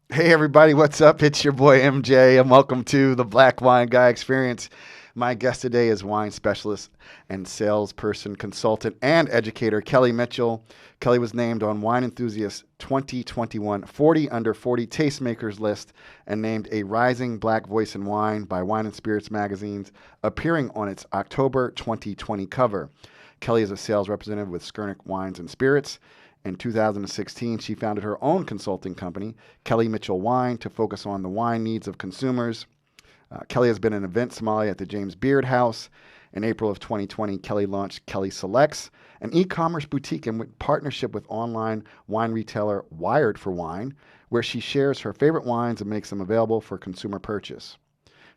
Hey everybody, what's up? It's your boy MJ, and welcome to the Black Wine Guy Experience. My guest today is wine specialist and salesperson, consultant, and educator Kelly Mitchell. Kelly was named on Wine Enthusiast 2021 40 Under 40 Tastemakers list and named a rising black voice in wine by Wine and Spirits magazines, appearing on its October 2020 cover. Kelly is a sales representative with Skurnik Wines and Spirits. In 2016, she founded her own consulting company, Kelly Mitchell Wine, to focus on the wine needs of consumers. Kelly has been an event sommelier at the James Beard House. In April of 2020, Kelly launched Kelly Celex, an e-commerce boutique in partnership with online wine retailer Wired for Wine, where she shares her favorite wines and makes them available for consumer purchase.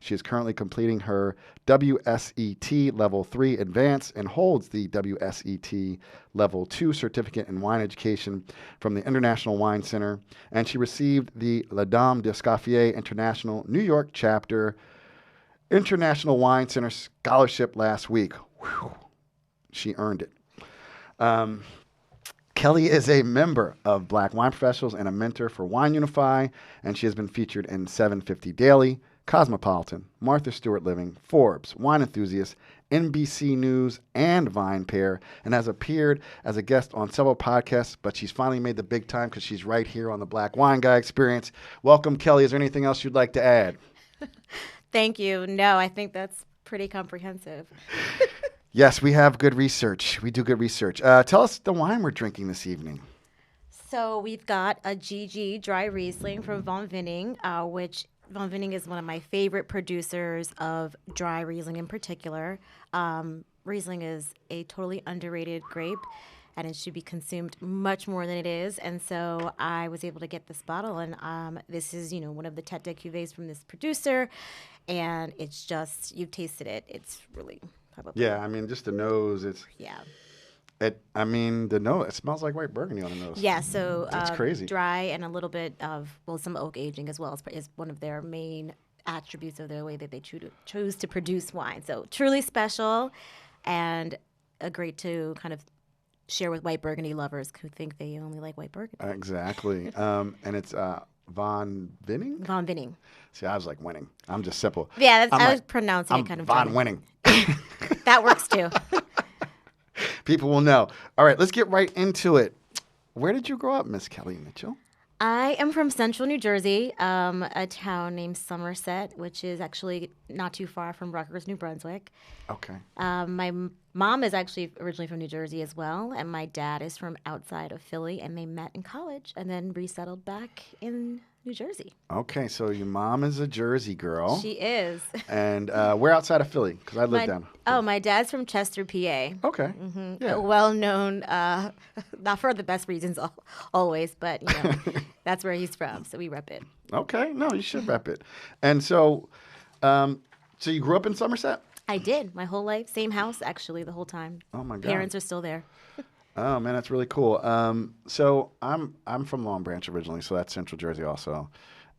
She is currently completing her WSET Level 3 Advanced and holds the WSET Level 2 Certificate in Wine Education from the International Wine Center. And she received the La Dame d'Escoffier International New York Chapter International Wine Center Scholarship last week. Whew. She earned it. Kelly is a member of Black Wine Professionals and a mentor for Wine Unify, and she has been featured in 750 Daily, Cosmopolitan, Martha Stewart Living, Forbes, Wine Enthusiast, NBC News, and VinePair, and has appeared as a guest on several podcasts, but she's finally made the big time because she's right here on the Black Wine Guy Experience. Welcome, Kelly. Is there anything else you'd like to add? Thank you. No, I think that's pretty comprehensive. Yes, we have good research. We do good research. Tell us the wine we're drinking this evening. So we've got a GG dry Riesling from Von Vinning, which Von Vinning is one of my favorite producers of dry Riesling in particular. Riesling is a totally underrated grape, and it should be consumed much more than it is. And so I was able to get this bottle, and this is, one of the Tête de Cuvées from this producer, and it's just, you've tasted it. It's really probably, Yeah, I mean, just the nose. yeah. The nose. It smells like white burgundy on the nose. Yeah, so That's crazy. dry and a little bit of, some oak aging as well is one of their main attributes of the way that they choose to produce wine. So truly special and great to kind of share with white burgundy lovers who think they only like white burgundy. Exactly. And it's Von Vinning? Von Vinning. See, I was like winning. I'm just simple. Yeah, I'm I like, was pronouncing I'm it kind of Von German. Winning. That works too. People will know. All right, let's get right into it. Where did you grow up, Miss Kelly Mitchell? I am from central New Jersey, a town named Somerset, which is actually not too far from Rutgers, New Brunswick. Okay. My mom is actually originally from New Jersey as well, and my dad is from outside of Philly, and they met in college and then resettled back in New Jersey. Okay, so your mom is a Jersey girl. She is. And we're outside of Philly because I live down. My dad's from Chester, PA. Okay. Yeah. Well known, not for the best reasons always, but that's where he's from, so we rep it. Okay. No, you should rep it. And so you grew up in Somerset? I did my whole life, same house actually the whole time. Oh my God. Parents are still there. Oh man, that's really cool. So I'm from Long Branch originally, so that's Central Jersey also,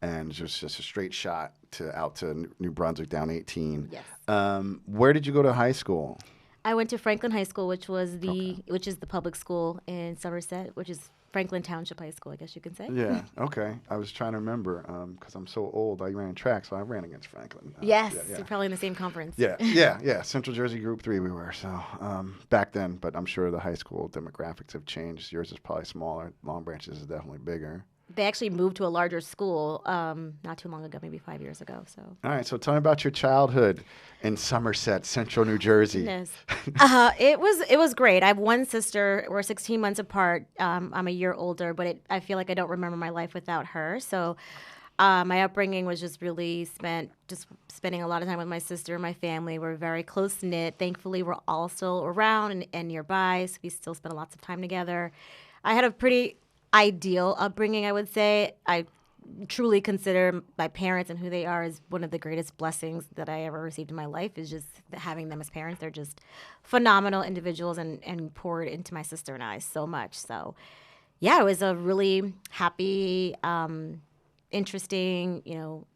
and just a straight shot out to New Brunswick down 18. Yes. Where did you go to high school? I went to Franklin High School, which is the public school in Somerset, which is Franklin Township High School, I guess you can say. Yeah. Okay. I was trying to remember because I'm so old. I ran track, so I ran against Franklin. Yes, Yeah. you're probably in the same conference. Yeah. Central Jersey Group 3 we were. So back then, but I'm sure the high school demographics have changed. Yours is probably smaller. Long Branch's is definitely bigger. They actually moved to a larger school not too long ago, maybe 5 years ago. So. All right, so tell me about your childhood in Somerset, Central New Jersey. It was great. I have one sister. We're 16 months apart. I'm a year older, but I feel like I don't remember my life without her. So my upbringing was just really spending a lot of time with my sister and my family. We're very close knit. Thankfully, we're all still around and nearby, so we still spend lots of time together. I had a pretty ideal upbringing, I would say. I truly consider my parents and who they are as one of the greatest blessings that I ever received in my life, is just having them as parents. They're just phenomenal individuals and poured into my sister and I so much. So yeah, it was a really happy, interesting,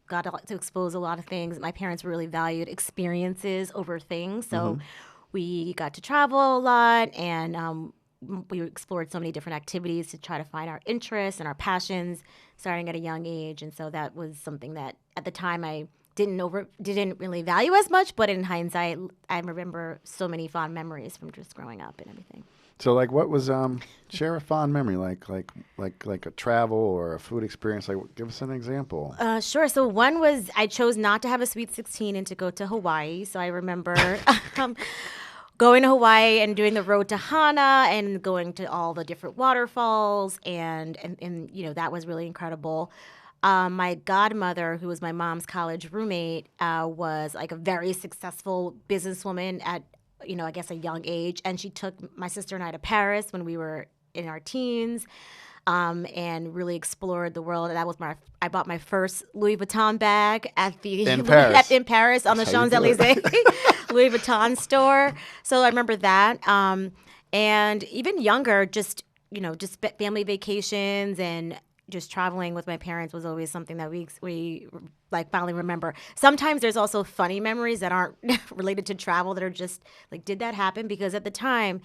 got to expose a lot of things. My parents really valued experiences over things. So we got to travel a lot, and we explored so many different activities to try to find our interests and our passions, starting at a young age. And so that was something that at the time I didn't really value as much, but in hindsight, I remember so many fond memories from just growing up and everything. So, like, what was share a fond memory, like a travel or a food experience? Like, give us an example. Sure. So one was I chose not to have a Sweet 16 and to go to Hawaii. So I remember going to Hawaii and doing the road to Hana and going to all the different waterfalls, and that was really incredible. My godmother, who was my mom's college roommate, was like a very successful businesswoman at I guess a young age, and she took my sister and I to Paris when we were in our teens, and really explored the world. And I bought my first Louis Vuitton bag at the in Paris, in Paris on the Champs-Elysees Louis Vuitton store. So I remember that, and even younger, just family vacations and just traveling with my parents was always something that we like finally remember. Sometimes there's also funny memories that aren't related to travel that are just like, did that happen? Because at the time,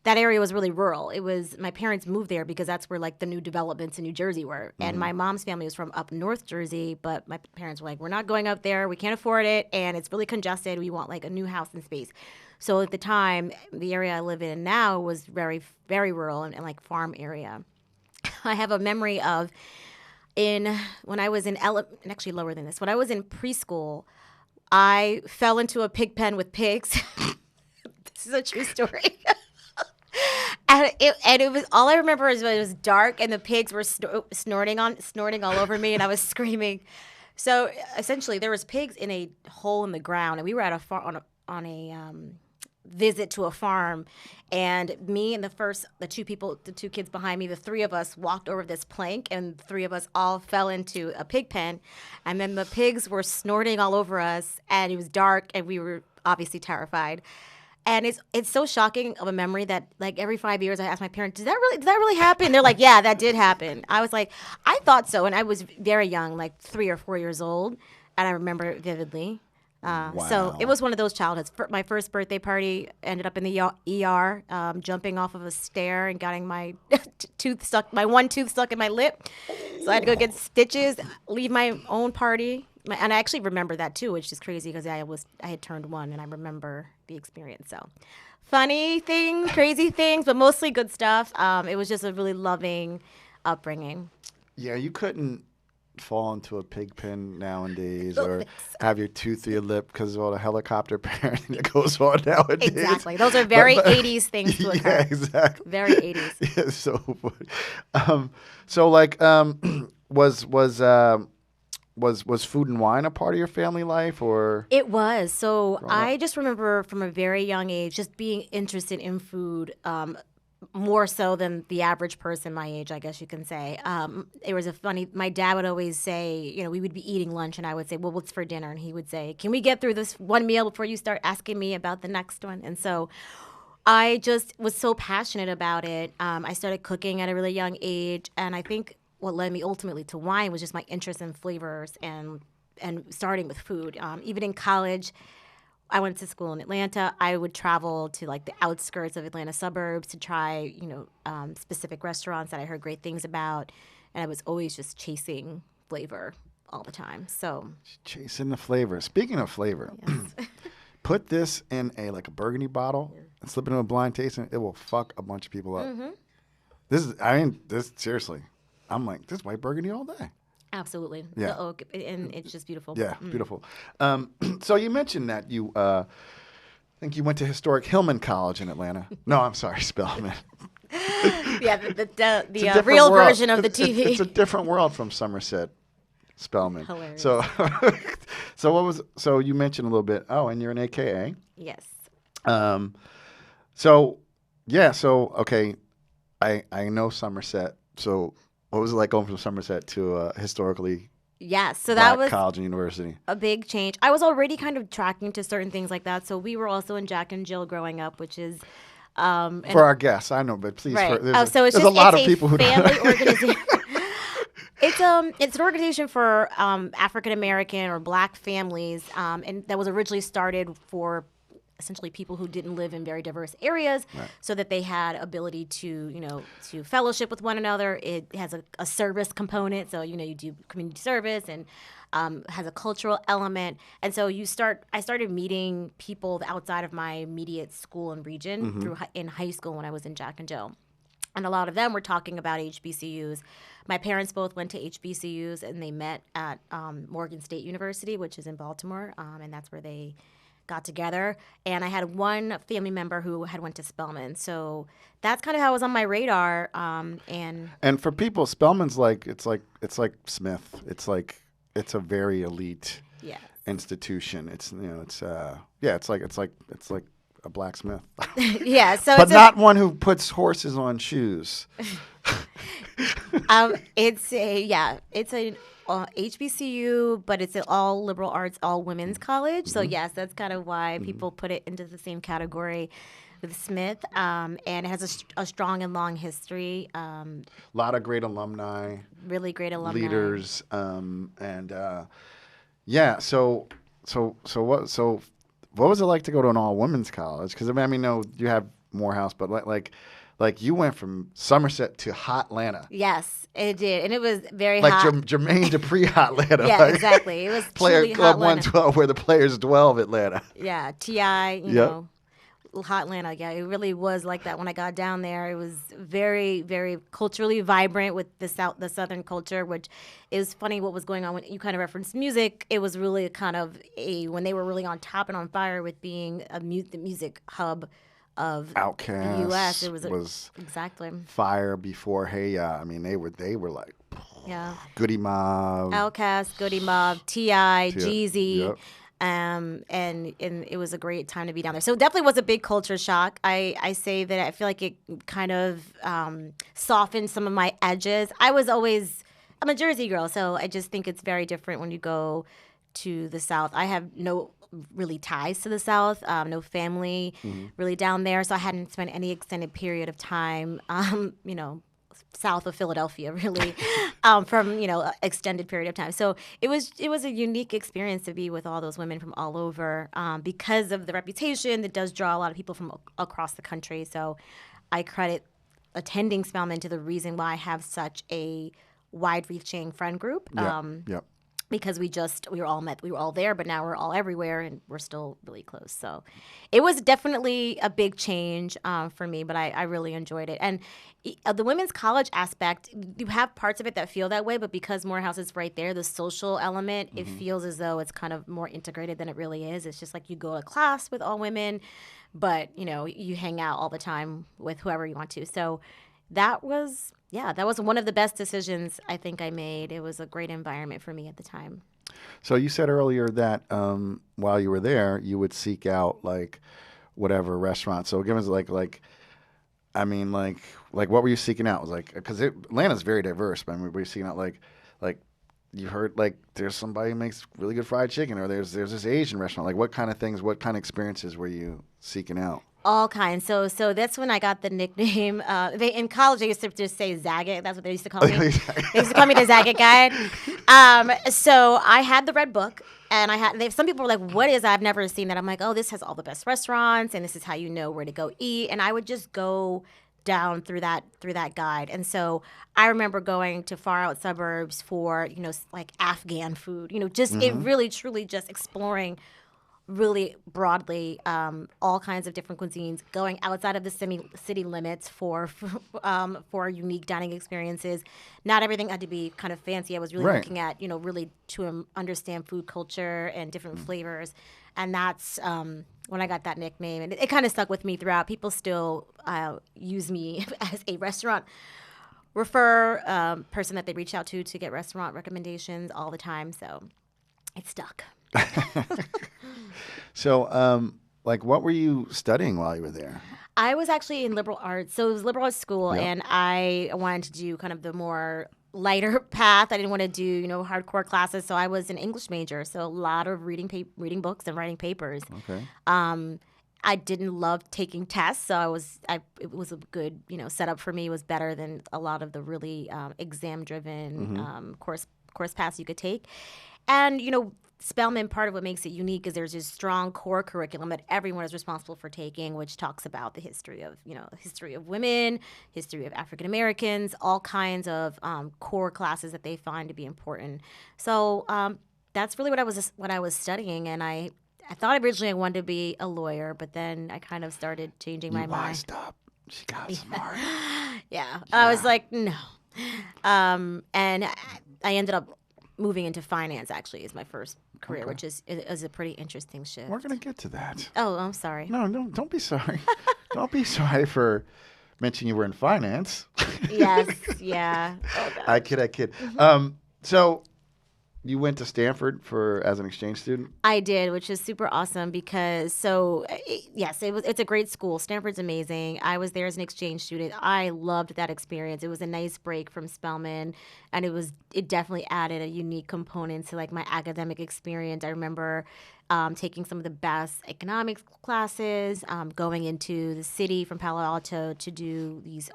that area was really rural. It was, my parents moved there because that's where like the new developments in New Jersey were. Mm-hmm. And my mom's family was from up North Jersey, but my parents were like, we're not going up there. We can't afford it. And it's really congested. We want like a new house and space. So at the time, the area I live in now was very, very rural and like farm area. I have a memory of when I was actually lower than this, when I was in preschool, I fell into a pig pen with pigs. This is a true story. And it was, all I remember is it was dark and the pigs were snorting all over me and I was screaming. So essentially there was pigs in a hole in the ground, and we were at on a visit to a farm, and me and the two kids behind me, the three of us walked over this plank, and the three of us all fell into a pig pen, and then the pigs were snorting all over us, and it was dark, and we were obviously terrified. And it's so shocking of a memory that like every 5 years I ask my parents, did that really happen? They're like, yeah, that did happen. I was like, I thought so, and I was very young, like 3 or 4 years old, and I remember it vividly. Wow. So it was one of those childhoods. My first birthday party ended up in the ER, jumping off of a stair and getting my one tooth stuck in my lip. So I had to go get stitches, leave my own party. And I actually remember that too, which is crazy because I had turned 1 and I remember the experience. So funny things, crazy things, but mostly good stuff. It was just a really loving upbringing. Yeah, you couldn't fall into a pig pen nowadays or have your tooth through your lip because of all the helicopter parenting that goes on nowadays. Exactly. Those are very 80s things to occur. Yeah, exactly. Very 80s. Yeah, so like was food and wine a part of your family life, or? It was. So I just remember from a very young age just being interested in food, more so than the average person my age, I guess you can say. It was my dad would always say, we would be eating lunch and I would say, well, what's for dinner? And he would say, can we get through this one meal before you start asking me about the next one? And so I just was so passionate about it. I started cooking at a really young age, and I think what led me ultimately to wine was just my interest in flavors and starting with food. Even in college, I went to school in Atlanta. I would travel to like the outskirts of Atlanta suburbs to try, specific restaurants that I heard great things about, and I was always just chasing flavor all the time. So chasing the flavor. Speaking of flavor, yes. Put this in a burgundy bottle and slip it in a blind tasting. It will fuck a bunch of people up. Mm-hmm. This seriously. I'm like, this white burgundy all day. Absolutely. Yeah. The oak, and it's just beautiful. Yeah, beautiful. So you mentioned that you, I think you went to historic Hillman College in Atlanta. No, I'm sorry, Spelman. Yeah, the real world. Version of the TV. It's a different world from Somerset Spelman. Hilarious. So you mentioned a little bit. Oh, and you're an AKA. Yes. Okay, I know Somerset. So what was it like going from Somerset to historically? Yes, so that was college and university. A big change. I was already kind of tracking to certain things like that. So we were also in Jack and Jill growing up, which is for our guests. I know, but please. Right. There's a lot of people who family organization. It's an organization for African American or Black families, and that was originally started for essentially people who didn't live in very diverse areas, so that they had ability to to fellowship with one another. It has a service component, so you do community service, and has a cultural element. And so I started meeting people outside of my immediate school and region in high school when I was in Jack and Jill. And a lot of them were talking about HBCUs. My parents both went to HBCUs, and they met at Morgan State University, which is in Baltimore, and that's where they got together. And I had one family member who had went to Spelman, so that's kind of how it was on my radar. And for people, Spelman's it's like Smith. It's a very elite institution. It's it's like a blacksmith. Yeah, so but not one who puts horses on shoes. It's a HBCU, but it's an all liberal arts, all women's college. So yes, that's kind of why people put it into the same category with Smith. And it has a strong and long history. A lot of great alumni. Really great alumni. Leaders. What was it like to go to an all-women's college? Because no, you have Morehouse, but like you went from Somerset to Hotlanta. Yes, it did, and it was very like hot. Jermaine Dupri Hotlanta. Yeah, exactly. It was Player Club Hotlanta. 112, where the players dwell, Atlanta. Yeah, T.I., you know, Hotlanta. Yeah, it really was like that when I got down there. It was very, very culturally vibrant with the Southern culture, which is funny what was going on when you kind of referenced music. It was really kind of when they were really on top and on fire with being the music hub of Outkast the U.S. It was exactly fire before Hey Ya. They were like Goody Mob, Outkast, Goody Mob, T.I., Jeezy. Yep. And it was a great time to be down there. So it definitely was a big culture shock. I say that I feel like it kind of softened some of my edges. I'm a Jersey girl, so I just think it's very different when you go to the South. I have no really ties to the South, no family really down there, so I hadn't spent any extended period of time, south of Philadelphia, really, from extended period of time. So it was a unique experience to be with all those women from all over, because of the reputation that does draw a lot of people from across the country. So I credit attending Spelman to the reason why I have such a wide-reaching friend group. Because we were all there, but now we're all everywhere, and we're still really close. So it was definitely a big change for me, but I really enjoyed it. And the women's college aspect, you have parts of it that feel that way, but because Morehouse is right there, the social element, it feels as though it's kind of more integrated than it really is. It's just like you go to class with all women, but you hang out all the time with whoever you want to. So that was one of the best decisions I think I made. It was a great environment for me at the time. So you said earlier that while you were there, you would seek out whatever restaurant. So give us what were you seeking out? It was because Atlanta's very diverse. But were you seeking out like you heard there's somebody who makes really good fried chicken, or there's this Asian restaurant. What kind of things, what kind of experiences were you seeking out? All kinds. So that's when I got the nickname. In college, they used to just say Zagat. That's what they used to call me. They used to call me the Zagat Guide. So I had the Red Book, and some people were like, "What is that? I've never seen that." I'm like, "Oh, this has all the best restaurants, and this is how you know where to go eat." And I would just go down through that guide. And so I remember going to far out suburbs for Afghan food. It really truly just exploring really broadly all kinds of different cuisines, going outside of the city limits for unique dining experiences. Not everything had to be kind of fancy. I was really looking at, really to understand food culture and different flavors. And that's when I got that nickname. And it kind of stuck with me throughout. People still use me as a restaurant person that they reach out to get restaurant recommendations all the time. So it stuck. So, what were you studying while you were there? I was actually in liberal arts. So it was liberal arts school, and I wanted to do kind of the more lighter path. I didn't want to do, hardcore classes. So I was an English major. So a lot of reading books and writing papers. Okay. I didn't love taking tests, so it was a good, setup for me. It was better than a lot of the really exam-driven course paths you could take. And, Spelman, part of what makes it unique is there's this strong core curriculum that everyone is responsible for taking, which talks about the history of, history of women, history of African Americans, all kinds of core classes that they find to be important. So that's really what I was studying, and I thought originally I wanted to be a lawyer, but then I kind of started changing my mind. Wised up. She got smart. Yeah. I was like, no. And I ended up moving into finance, actually, as my first career, which is a pretty interesting shift. We're going to get to that. Oh, I'm sorry. No, don't be sorry. Don't be sorry for mentioning you were in finance. Yes, yeah. Oh, I kid. So you went to Stanford as an exchange student? I did, which is super awesome because it's a great school. Stanford's amazing. I was there as an exchange student. I loved that experience. It was a nice break from Spelman, and it definitely added a unique component to like my academic experience. I remember taking some of the best economics classes, going into the city from Palo Alto to do these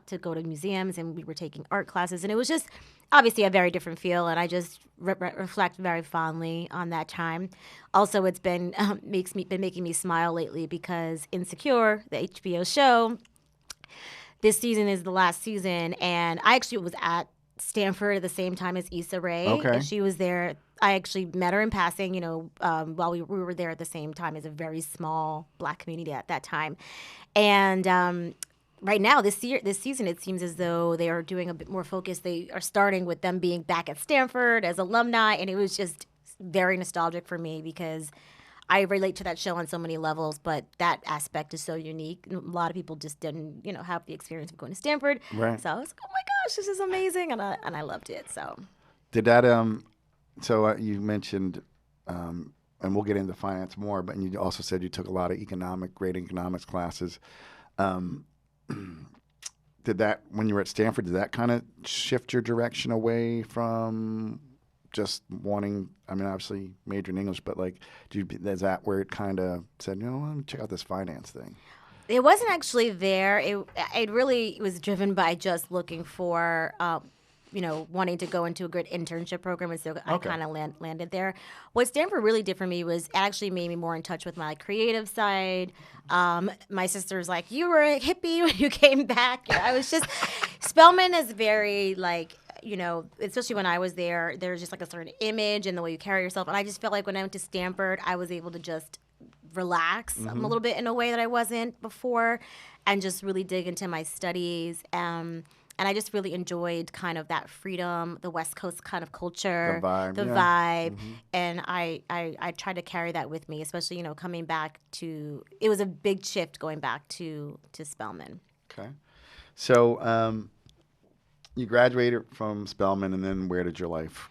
to go to museums, and we were taking art classes, and it was just obviously a very different feel, and I just reflect very fondly on that time. Also, it's been making me smile lately because Insecure, the HBO show, this season is the last season, and I actually was at Stanford at the same time as Issa Rae. Okay. And she was there. I actually met her in passing, while we were there at the same time as a very small Black community at that time. And right now, this season, it seems as though they are doing a bit more focus. They are starting with them being back at Stanford as alumni, and it was just very nostalgic for me because I relate to that show on so many levels, but that aspect is so unique. A lot of people just didn't, have the experience of going to Stanford. Right. So I was like, oh my gosh, this is amazing, and I loved it. So did that? So you mentioned, and we'll get into finance more, but you also said you took a lot of great economics classes. Did that, when you were at Stanford, did that kind of shift your direction away from just wanting, obviously majored in English, but like, is that where it kind of said, let me check out this finance thing? It wasn't actually there. It really was driven by just looking for, wanting to go into a good internship program, and so I kind of landed there. What Stanford really did for me was it actually made me more in touch with my creative side. My sister's like, you were a hippie when you came back. I was just, Spelman is very like, especially when I was there, there's just like a certain image and the way you carry yourself. And I just felt like when I went to Stanford, I was able to just relax a little bit in a way that I wasn't before, and just really dig into my studies. And I just really enjoyed kind of that freedom, the West Coast kind of culture, the vibe. And I tried to carry that with me, especially, coming back to, it was a big shift going back to Spelman. Okay. So you graduated from Spelman, and then where did your life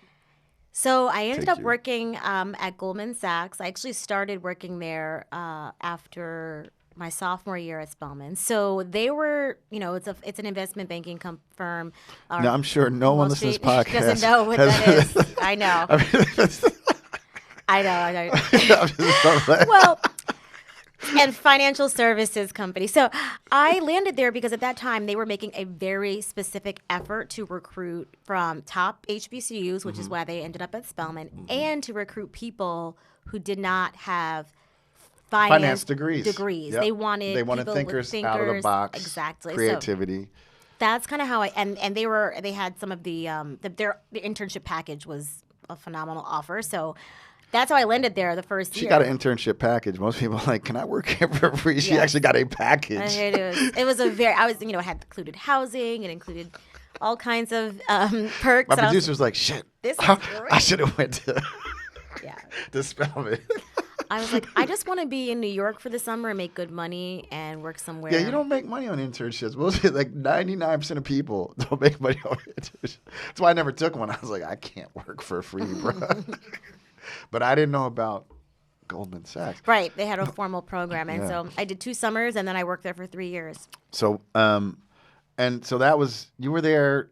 So I ended up working at Goldman Sachs. I actually started working there after my sophomore year at Spelman. So they were, it's an investment banking firm. Now, I'm sure no one listening to this podcast doesn't know what that is. I know. I know. Well, and financial services company. So I landed there because at that time they were making a very specific effort to recruit from top HBCUs, which is why they ended up at Spelman, and to recruit people who did not have finance degrees. Yep. They wanted thinkers out of the box. Exactly. Creativity. So that's kind of how and they had some of their internship package was a phenomenal offer. So that's how I landed there the first year. She got an internship package. Most people are like, can I work here for free? She actually got a package. It was a very, it had included housing, it included all kinds of perks. My producer was like, shit, this is great. I should have went to Spelman. I was like, I just want to be in New York for the summer and make good money and work somewhere. Yeah, you don't make money on internships. Mostly, like 99% of people don't make money on internships. That's why I never took one. I was like, I can't work for free, bro. But I didn't know about Goldman Sachs. Right. They had a formal program. And so I did 2 summers, and then I worked there for 3 years. So, so that was, you were there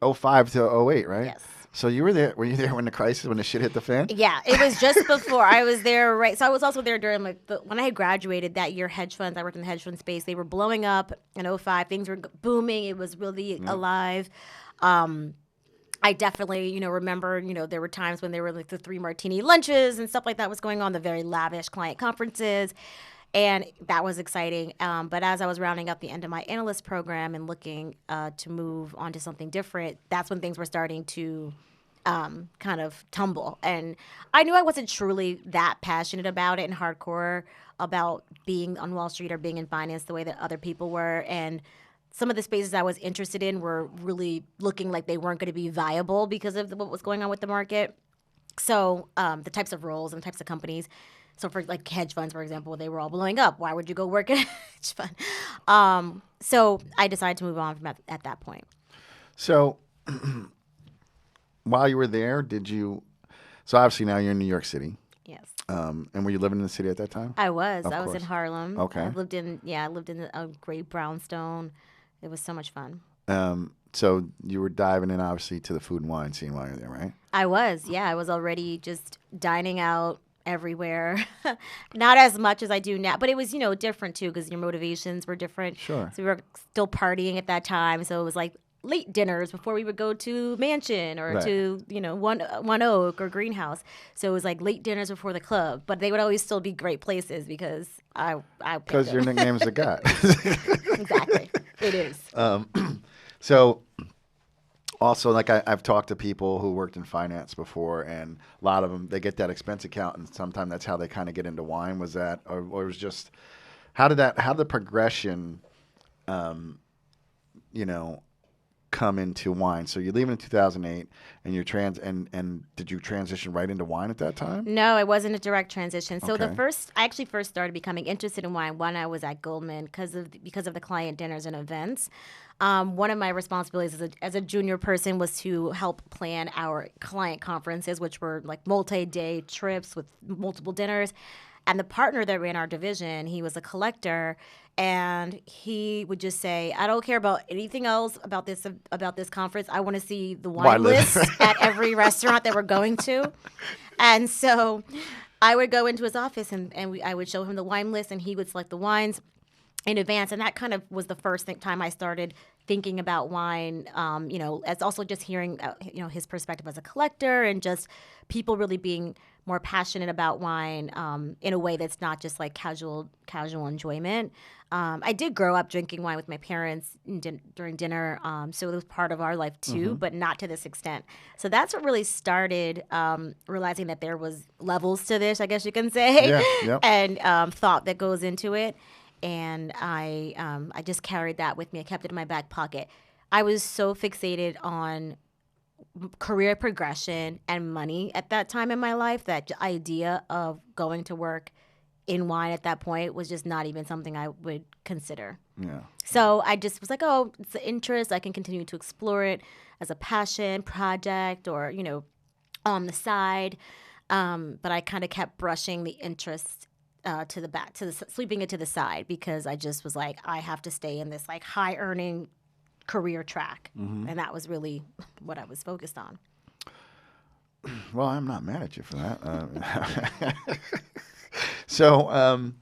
05 to 08, right? Yes. So you were there, were you there when the shit hit the fan? Yeah, it was just before. I was there, right. So I was also there during, when I had graduated that year, hedge funds, I worked in the hedge fund space. They were blowing up in 05. Things were booming. It was really alive. I definitely, remember, there were times when there were like the 3 martini lunches and stuff like that was going on, the very lavish client conferences. And that was exciting. But as I was rounding up the end of my analyst program and looking to move on to something different, that's when things were starting to kind of tumble. And I knew I wasn't truly that passionate about it and hardcore about being on Wall Street or being in finance the way that other people were. And some of the spaces I was interested in were really looking like they weren't going to be viable because of what was going on with the market. So the types of roles and types of companies. So for like hedge funds, for example, they were all blowing up. Why would you go work at a hedge fund? So I decided to move on from at that point. So while you were there, so obviously now you're in New York City. Yes. And were you living in the city at that time? I was. Of I was course. in Harlem. Okay. I lived in a great brownstone. It was so much fun. So you were diving in, obviously, to the food and wine scene while you were there, right? I was. Yeah, I was already just dining out everywhere. Not as much as I do now, but it was, different too because your motivations were different. Sure. So we were still partying at that time. So it was like late dinners before we would go to Mansion or Right. to, One Oak or Greenhouse. So it was like late dinners before the club, but they would always still be great places because I Because your nickname's the guy. Exactly. It is. So also, like I've talked to people who worked in finance before, and a lot of them, they get that expense account, and sometimes that's how they kind of get into wine. Was that, or it was just, how the progression, come into wine? So you're leaving in 2008, and and did you transition right into wine at that time? No, it wasn't a direct transition. So Okay. I actually first started becoming interested in wine when I was at Goldman because of the client dinners and events. One of my responsibilities as a junior person was to help plan our client conferences, which were like multi-day trips with multiple dinners. And the partner that ran our division, he was a collector, and he would just say, "I don't care about anything else about this conference. I want to see the wine list at every restaurant that we're going to." And so I would go into his office and I would show him the wine list, and he would select the wines in advance. And that kind of was the first time I started thinking about wine, as also just hearing, his perspective as a collector and just people really being more passionate about wine in a way that's not just like casual enjoyment. I did grow up drinking wine with my parents during dinner, so it was part of our life too, but not to this extent. So that's what really started realizing that there was levels to this, I guess you can say, Yeah, yep. and thought that goes into it. And I just carried that with me. I kept it in my back pocket. I was so fixated on career progression and money at that time in my life that the idea of going to work in wine at that point was just not even something I would consider. Yeah. So I just was like, oh, it's an interest. I can continue to explore it as a passion project or, on the side. But I kind of kept brushing the interest to the back, sweeping it to the side because I just was like, I have to stay in this like high earning career track. And that was really what I was focused on. Well, I'm not mad at you for that. So,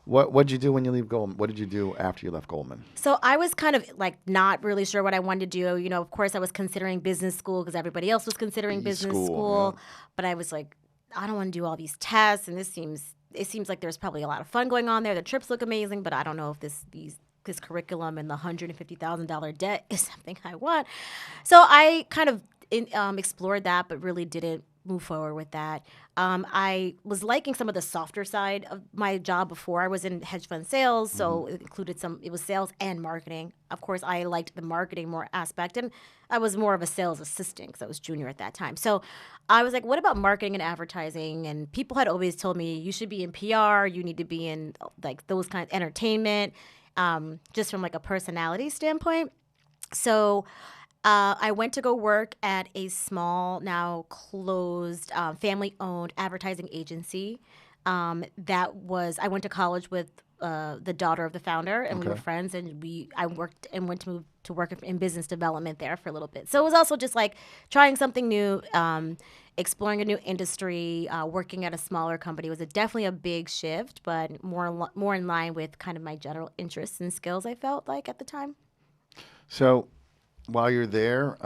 what'd you do when you leave Goldman? What did you do after you left Goldman? So I was kind of like not really sure what I wanted to do. Of course I was considering business school because everybody else was considering business school. Yeah. But I was like, I don't want to do all these tests, and it seems like there's probably a lot of fun going on there. The trips look amazing, but I don't know if this curriculum and the $150,000 debt is something I want. So I kind of explored that, but really didn't move forward with that. I was liking some of the softer side of my job before. I was in hedge fund sales, so it included it was sales and marketing. Of course, I liked the marketing more aspect, and I was more of a sales assistant because I was junior at that time. So I was like, what about marketing and advertising? And people had always told me, you should be in PR, you need to be in like those kinds of entertainment, just from like a personality standpoint. So I went to go work at a small, now closed, family-owned advertising agency. I went to college with the daughter of the founder, and we were friends. And I worked and went to move to work in business development there for a little bit. So it was also just like trying something new, exploring a new industry, working at a smaller company. It was definitely a big shift, but more in line with kind of my general interests and skills. I felt like at the time. So, while you're there,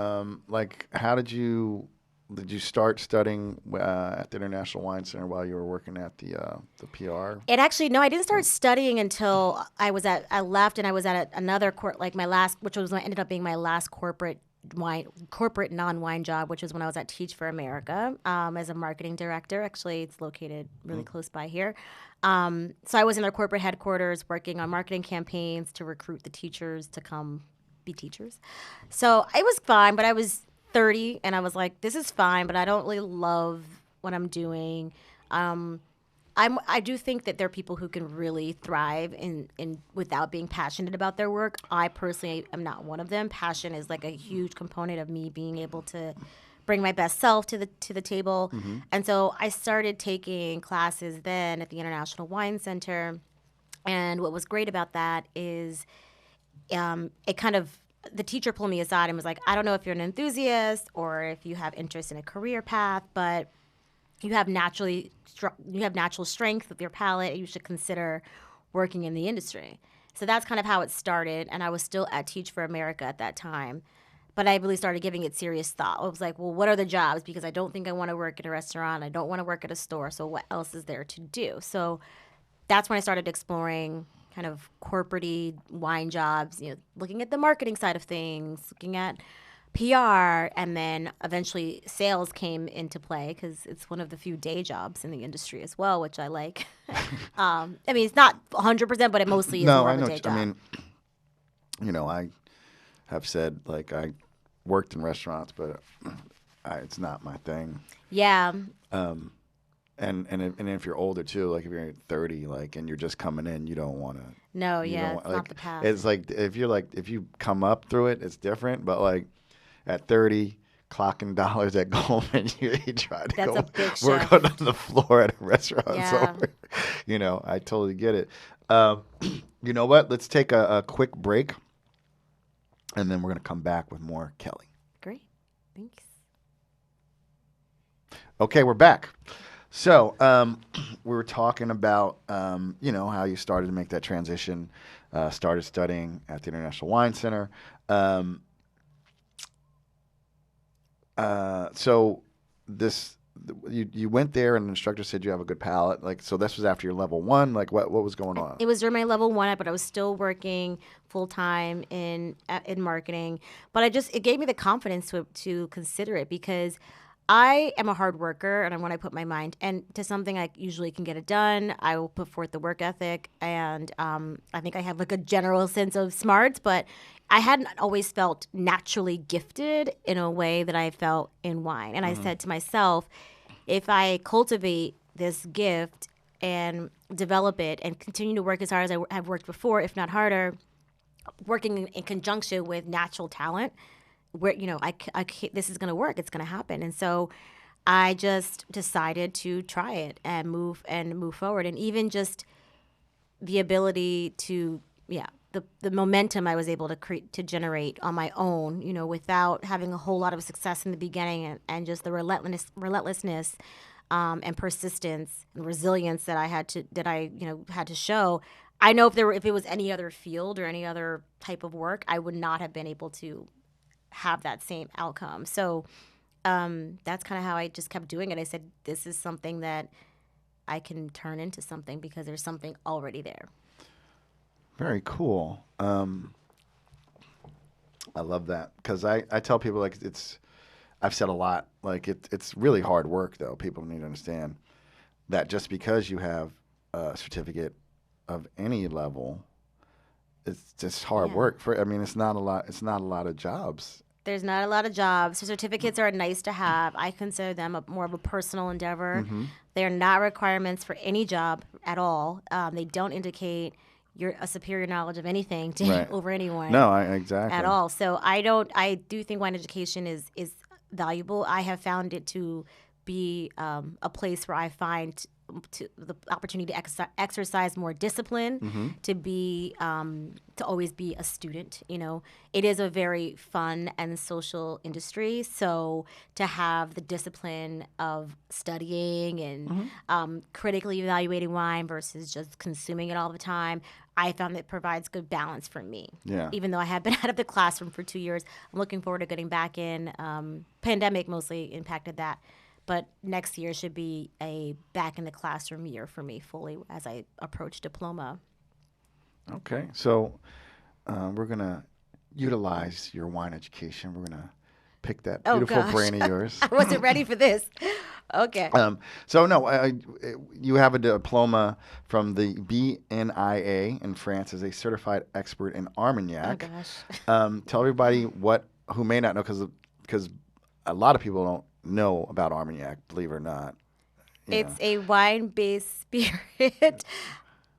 like, how did you start studying at the International Wine Center while you were working at the PR? It actually, no, I didn't start studying until I left and I was at another like my last, which was what ended up being my last corporate non-wine job, which was when I was at Teach for America as a marketing director. Actually, it's located really close by here. So I was in their corporate headquarters working on marketing campaigns to recruit the teachers to come be teachers. So it was fine, but I was 30 and I was like, this is fine, but I don't really love what I'm doing. I do think that there are people who can really thrive in without being passionate about their work. I personally am not one of them. Passion is like a huge component of me being able to bring my best self to the table. And so I started taking classes then at the International Wine Center. And what was great about that is it kind of, the teacher pulled me aside and was like, I don't know if you're an enthusiast or if you have interest in a career path, but you have natural strength with your palate. You should consider working in the industry. So that's kind of how it started. And I was still at Teach for America at that time. But I really started giving it serious thought. I was like, well, what are the jobs? Because I don't think I want to work in a restaurant. I don't want to work at a store. So what else is there to do? So that's when I started exploring kind of corporate-y wine jobs, looking at the marketing side of things, looking at PR, and then eventually sales came into play because it's one of the few day jobs in the industry as well, which I like. I mean, it's not 100%, but it mostly is more of a day job. I mean, I have said, like, I worked in restaurants, but it's not my thing. Yeah. And if you're older too, like if you're 30, like, and you're just coming in, you don't want to. No, yeah, it's not the path. It's like if you come up through it, it's different. But like at 30, clocking dollars at Goldman, you try to go work on the floor at a restaurant. Yeah. So, I totally get it. You know what? Let's take a quick break, and then we're gonna come back with more Kelly. Great, thanks. Okay, we're back. So we were talking about, how you started to make that transition, started studying at the International Wine Center. So you went there and the instructor said you have a good palate. Like, so this was after your level 1. Like, what was going on? It was during my level 1, but I was still working full time in marketing. But it gave me the confidence to consider it because I am a hard worker, and when I put my mind to something, I usually can get it done. I will put forth the work ethic, and I think I have like a general sense of smarts, but I hadn't always felt naturally gifted in a way that I felt in wine. And I said to myself, if I cultivate this gift and develop it and continue to work as hard as I have worked before, if not harder, working in conjunction with natural talent, where this is going to work, it's going to happen. And so I just decided to try it and move forward. And even just the ability to the momentum I was able to generate on my own, without having a whole lot of success in the beginning, and just the relentlessness and persistence and resilience that I had to show. I know if it was any other field or any other type of work, I would not have been able to have that same outcome. So that's kind of how I just kept doing it. I said, this is something that I can turn into something because there's something already there. Very cool. I love that because I tell people, like, I've said a lot, like it's really hard work though. People need to understand that just because you have a certificate of any level, it's just hard work. It's not a lot of jobs. There's not a lot of jobs. So certificates are nice to have. I consider them more of a personal endeavor. They're not requirements for any job at all. They don't indicate a superior knowledge of anything over anyone. No, exactly. At all. So I do think wine education is valuable. I have found it to be a place where I find the opportunity to exercise more discipline, to always be a student. It is a very fun and social industry. So to have the discipline of studying and critically evaluating wine versus just consuming it all the time, I found that provides good balance for me. Yeah. Even though I have been out of the classroom for 2 years, I'm looking forward to getting back in. Pandemic mostly impacted that. But next year should be a back in the classroom year for me fully as I approach diploma. Okay. So we're going to utilize your wine education. We're going to pick that Oh, beautiful gosh. brain of yours. I wasn't ready for this. Okay. So no, you have a diploma from the BNIA in France as a certified expert in Armagnac. Oh, gosh. Tell everybody who may not know, because a lot of people don't know about Armagnac, believe it or not. It's a wine-based spirit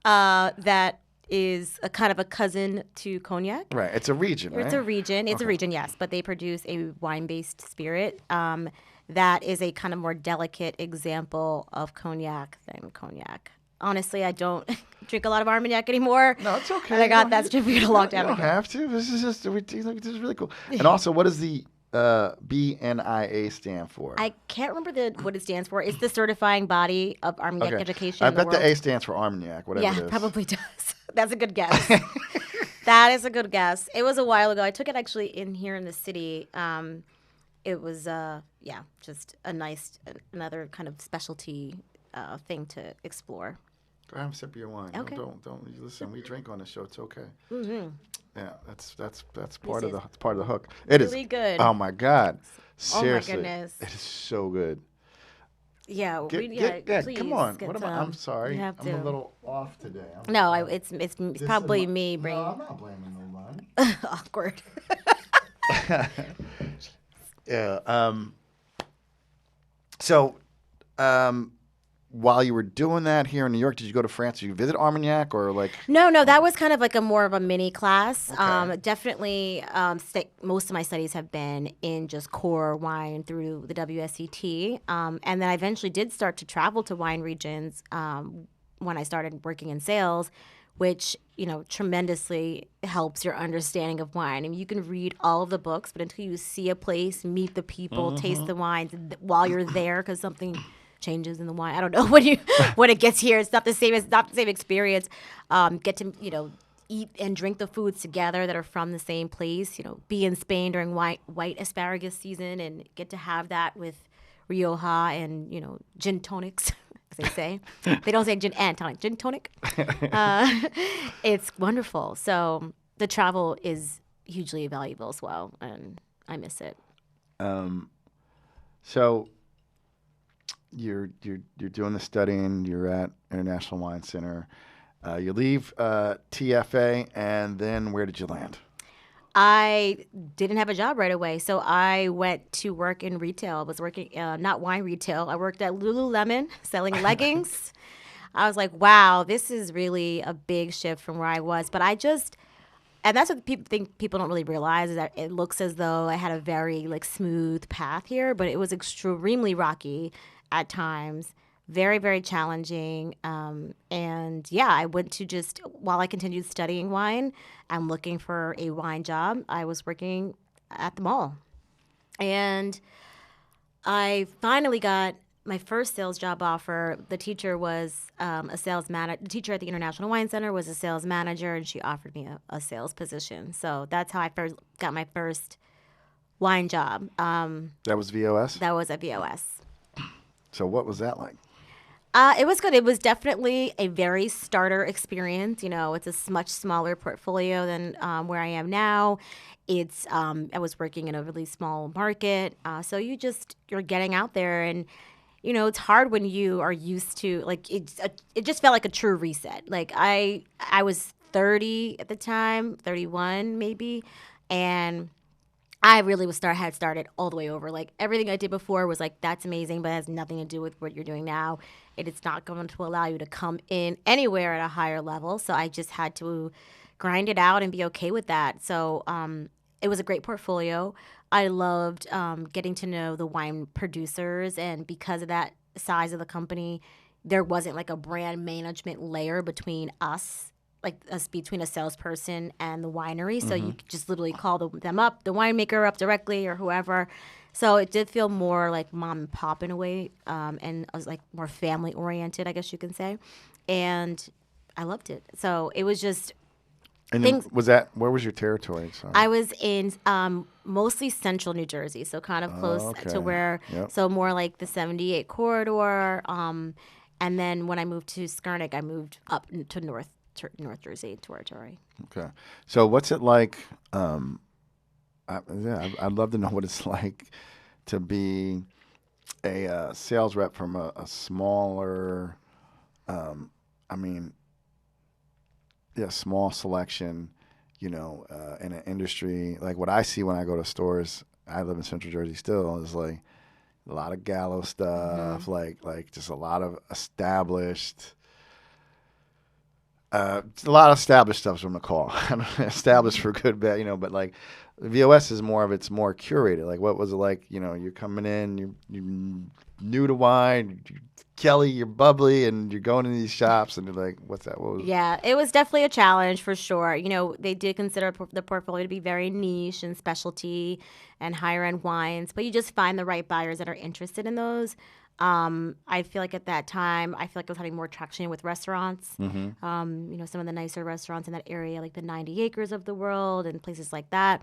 that is a kind of a cousin to cognac. Right. It's a region, right? It's a region. It's a region, yes. But they produce a wine-based spirit that is a kind of more delicate example of cognac than cognac. Honestly, I don't drink a lot of Armagnac anymore. No, it's okay. And I got that certificate a long time You ago. don't have to. This is really cool. And also, what does the BNIA stand for? I can't remember what it stands for. It's the certifying body of Armagnac education. I in the bet the world. A stands for Armagnac, whatever it Yeah, is. probably does. That's a good guess. That is a good guess. It was a while ago. I took it actually in here in the city. It was, just another kind of specialty thing to explore. Go have a sip of your wine. Okay. Don't listen. We drink on the show. It's okay. Mm-hmm. Yeah, that's part of the hook. It is really good. Oh my God! Seriously, goodness. it is so good. Yeah, please come on. get What am some. I'm sorry. You have I'm to. a little off today. No, it's probably me No, bringing I'm not blaming nobody. awkward. Yeah. So, while you were doing that here in New York, did you go to France? Did you visit Armagnac or like? No, that was kind of like more of a mini class. Okay. Definitely, most of my studies have been in just core wine through the WSET. And then I eventually did start to travel to wine regions when I started working in sales, which, tremendously helps your understanding of wine. I mean, you can read all of the books, but until you see a place, meet the people, taste the wines while you're there, because something changes in the wine. I don't know when it gets here. It's not the same. It's not the same experience. Get to eat and drink the foods together that are from the same place. Be in Spain during white asparagus season and get to have that with Rioja and gin tonics, as they say. They don't say gin and tonic. Gin tonic. It's wonderful. So the travel is hugely valuable as well, and I miss it. So. You're doing the studying. You're at International Wine Center. You leave TFA, and then where did you land? I didn't have a job right away, so I went to work in retail. I was working not wine retail. I worked at Lululemon selling leggings. I was like, wow, this is really a big shift from where I was. But and that's what people don't really realize, is that it looks as though I had a very smooth path here, but it was extremely rocky at times, very, very challenging. And I went to while I continued studying wine and looking for a wine job, I was working at the mall. And I finally got my first sales job offer. The teacher was a sales manager. The teacher at the International Wine Center was a sales manager, and she offered me a sales position. So that's how I first got my first wine job. That was VOS? That was at VOS. So what was that like? It was good. It was definitely a very starter experience. It's a much smaller portfolio than where I am now. I was working in a really small market. So you're getting out there, and it's hard when you are used to it just felt like a true reset. I was 30 at the time, 31 maybe, and I really had started all the way over. Everything I did before was that's amazing, but it has nothing to do with what you're doing now. It is not going to allow you to come in anywhere at a higher level. So I just had to grind it out and be okay with that. So it was a great portfolio. I loved getting to know the wine producers, and because of that size of the company, there wasn't a brand management layer between us. Between a salesperson and the winery. So you could just literally call them up, the winemaker up directly or whoever. So it did feel more like mom and pop in a way. And I was more family oriented, I guess you can say. And I loved it. So it was just And then things. where was your territory? Sorry. I was in mostly central New Jersey, so kind of close to Okay. where, Yep. so more like the 78 corridor. And then when I moved to Skurnik, I moved up to North Jersey territory. Okay. So what's it like? I'd love to know what it's like to be a sales rep from a smaller, I mean, small selection, in an industry. Like what I see when I go to stores, I live in Central Jersey still, is like a lot of gallows stuff, like just a lot of established. A lot of established stuff is what I'm gonna call established for good, bad, but like VOS is it's more curated. Like what was it like? You're coming in, you're new to wine, Kelly, you're bubbly, and you're going in these shops, and you're like, what's that? What was? Yeah, it was definitely a challenge for sure. They did consider the portfolio to be very niche and specialty and higher end wines, but you just find the right buyers that are interested in those. I feel like at that time, I was having more traction with restaurants. Some of the nicer restaurants in that area, like the 90 Acres of the world and places like that.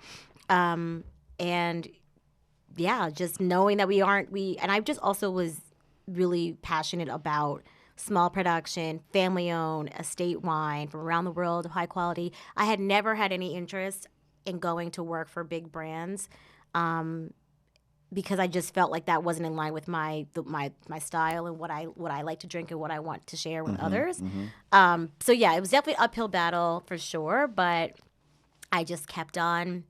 And yeah, just knowing that and I just also was really passionate about small production, family owned, estate wine from around the world, high quality. I had never had any interest in going to work for big brands. Because I just felt like that wasn't in line with my style and what I like to drink and what I want to share with others. So yeah, it was definitely an uphill battle for sure, but I just kept on,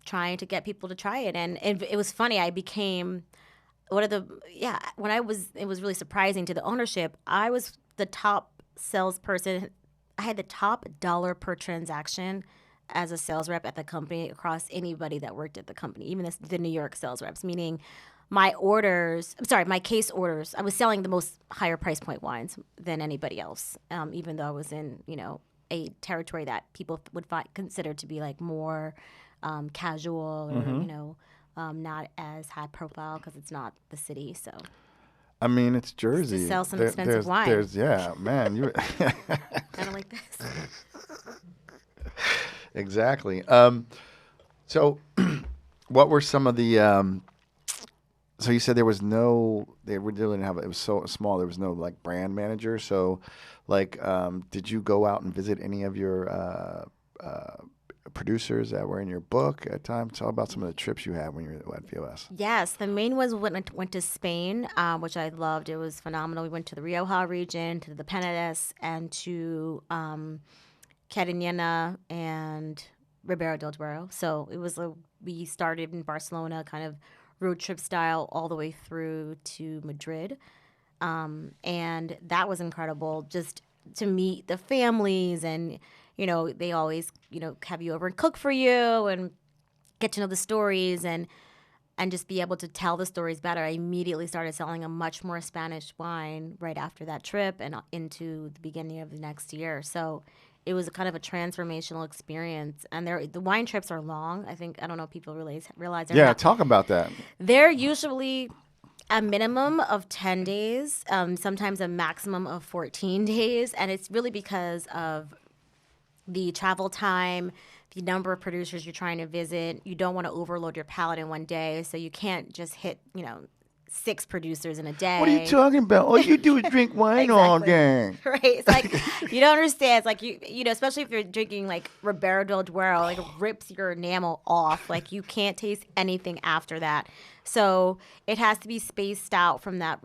trying to get people to try it, and it was funny. I became one of the when it was really surprising to the ownership. I was the top salesperson. I had the top dollar per transaction as a sales rep at the company across anybody that worked at the company, even the New York sales reps, meaning my case orders, I was selling the most higher price point wines than anybody else, even though I was in, a territory that people would consider to be like more casual or, not as high profile because it's not the city. So I mean, it's Jersey. to sell some expensive wine. Man, you Kind of like this. exactly. So, what were some of the? So you said they didn't have. It was so small. There was no like brand manager. So, like, did you go out and visit any of your producers that were in your book at times? Tell about some of the trips you had when you were at VOS. Yes, the main was when I went to Spain, which I loved. It was phenomenal. We went to the Rioja region, to the Penedès, and to Cariñena and Ribera del Duero. So it was we started in Barcelona, kind of road trip style, all the way through to Madrid, and that was incredible. Just to meet the families, and they always have you over and cook for you, and get to know the stories, and just be able to tell the stories better. I immediately started selling a much more Spanish wine right after that trip and into the beginning of the next year. So it was a kind of a transformational experience. And the wine trips are long. I don't know if people realize they're not. Talk about that. They're usually a minimum of 10 days, sometimes a maximum of 14 days. And it's really because of the travel time, the number of producers you're trying to visit. You don't want to overload your palate in one day, so you can't just hit, 6 producers in a day. What are you talking about? All you do is drink wine all day. Right. It's like, you don't understand. It's like, especially if you're drinking like Ribera del Duero, like it rips your enamel off. Like you can't taste anything after that. So it has to be spaced out from that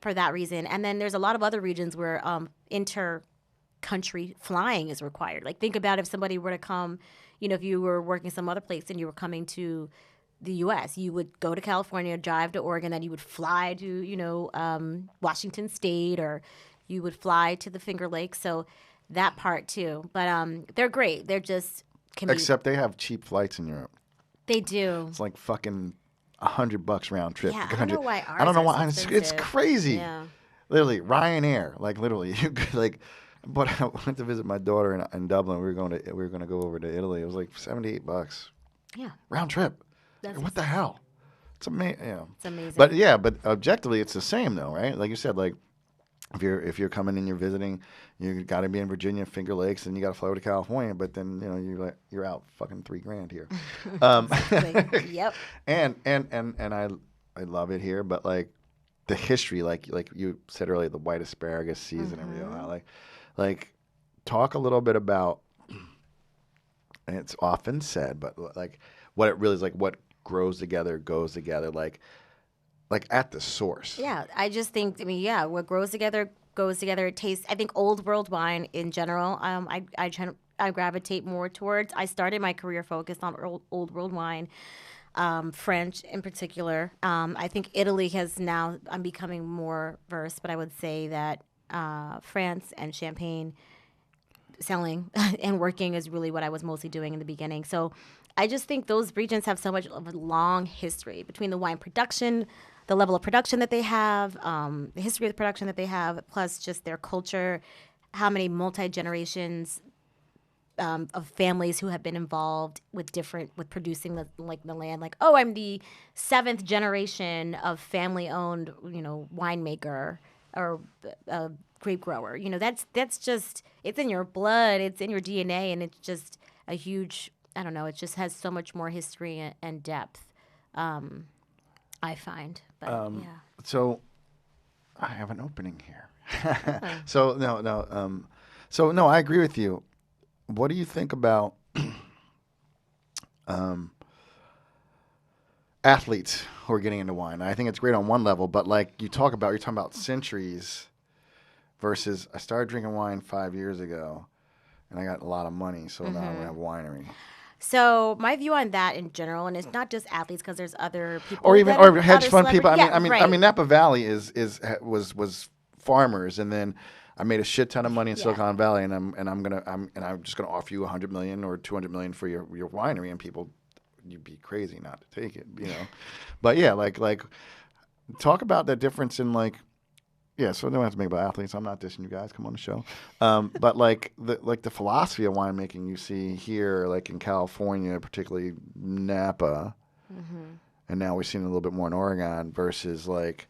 for that reason. And then there's a lot of other regions where country flying is required. Like think about if somebody were to come, if you were working some other place and you were coming to the U.S., you would go to California, drive to Oregon, then you would fly to, Washington State, or you would fly to the Finger Lakes. So that part too. But they're great. They're just Except they have cheap flights in Europe. They do. It's like fucking $100 round trip. Yeah, I don't know why ours I don't know are why. so It's expensive. crazy. Yeah. Literally, Ryanair. Like literally, you could like. But I went to visit my daughter in Dublin. We were going to go over to Italy. It was like $78. Yeah. Round trip. That's What the hell? It's amazing. Yeah. It's amazing. But objectively, it's the same though, right? Like you said, like if you're coming and you're visiting, you got to be in Virginia, Finger Lakes, and you got to fly over to California. But then you're out fucking $3,000 here. Exactly. Yep. And I love it here, but like the history, like you said earlier, the white asparagus season and everything. Like talk a little bit about. And it's often said, but like what it really is, like what grows together goes together, like at the source. Yeah, I just think, what grows together goes together. It tastes, I think old world wine in general, I gravitate more towards. I started my career focused on old world wine, French in particular. I think Italy I'm becoming more versed, but I would say that France and Champagne selling and working is really what I was mostly doing in the beginning. So I just think those regions have so much of a long history between the wine production, the level of production that they have, the history of the production that they have, plus just their culture, how many multi-generations of families who have been involved with producing the land. Like, oh, I'm the 7th generation of family-owned, winemaker or grape grower. That's just, it's in your blood, it's in your DNA, and it's just a huge, I don't know, it just has so much more history and depth, I find. But yeah. So I have an opening here. So no, I agree with you. What do you think about athletes who are getting into wine? I think it's great on one level, but like you're talking about centuries versus I started drinking wine 5 years ago and I got a lot of money, so now I'm going to have a winery. So my view on that in general, and it's not just athletes because there's other people, or hedge fund people. I mean, right. Napa Valley was farmers, and then I made a shit ton of money in Silicon Valley, and I'm just gonna offer you $100 million or $200 million for your winery, and people, you'd be crazy not to take it, But yeah, like talk about the difference in like. Yeah, so don't have to make about athletes. I'm not dissing you guys. Come on the show. But like the philosophy of winemaking you see here, like in California, particularly Napa, and now we're seeing a little bit more in Oregon versus like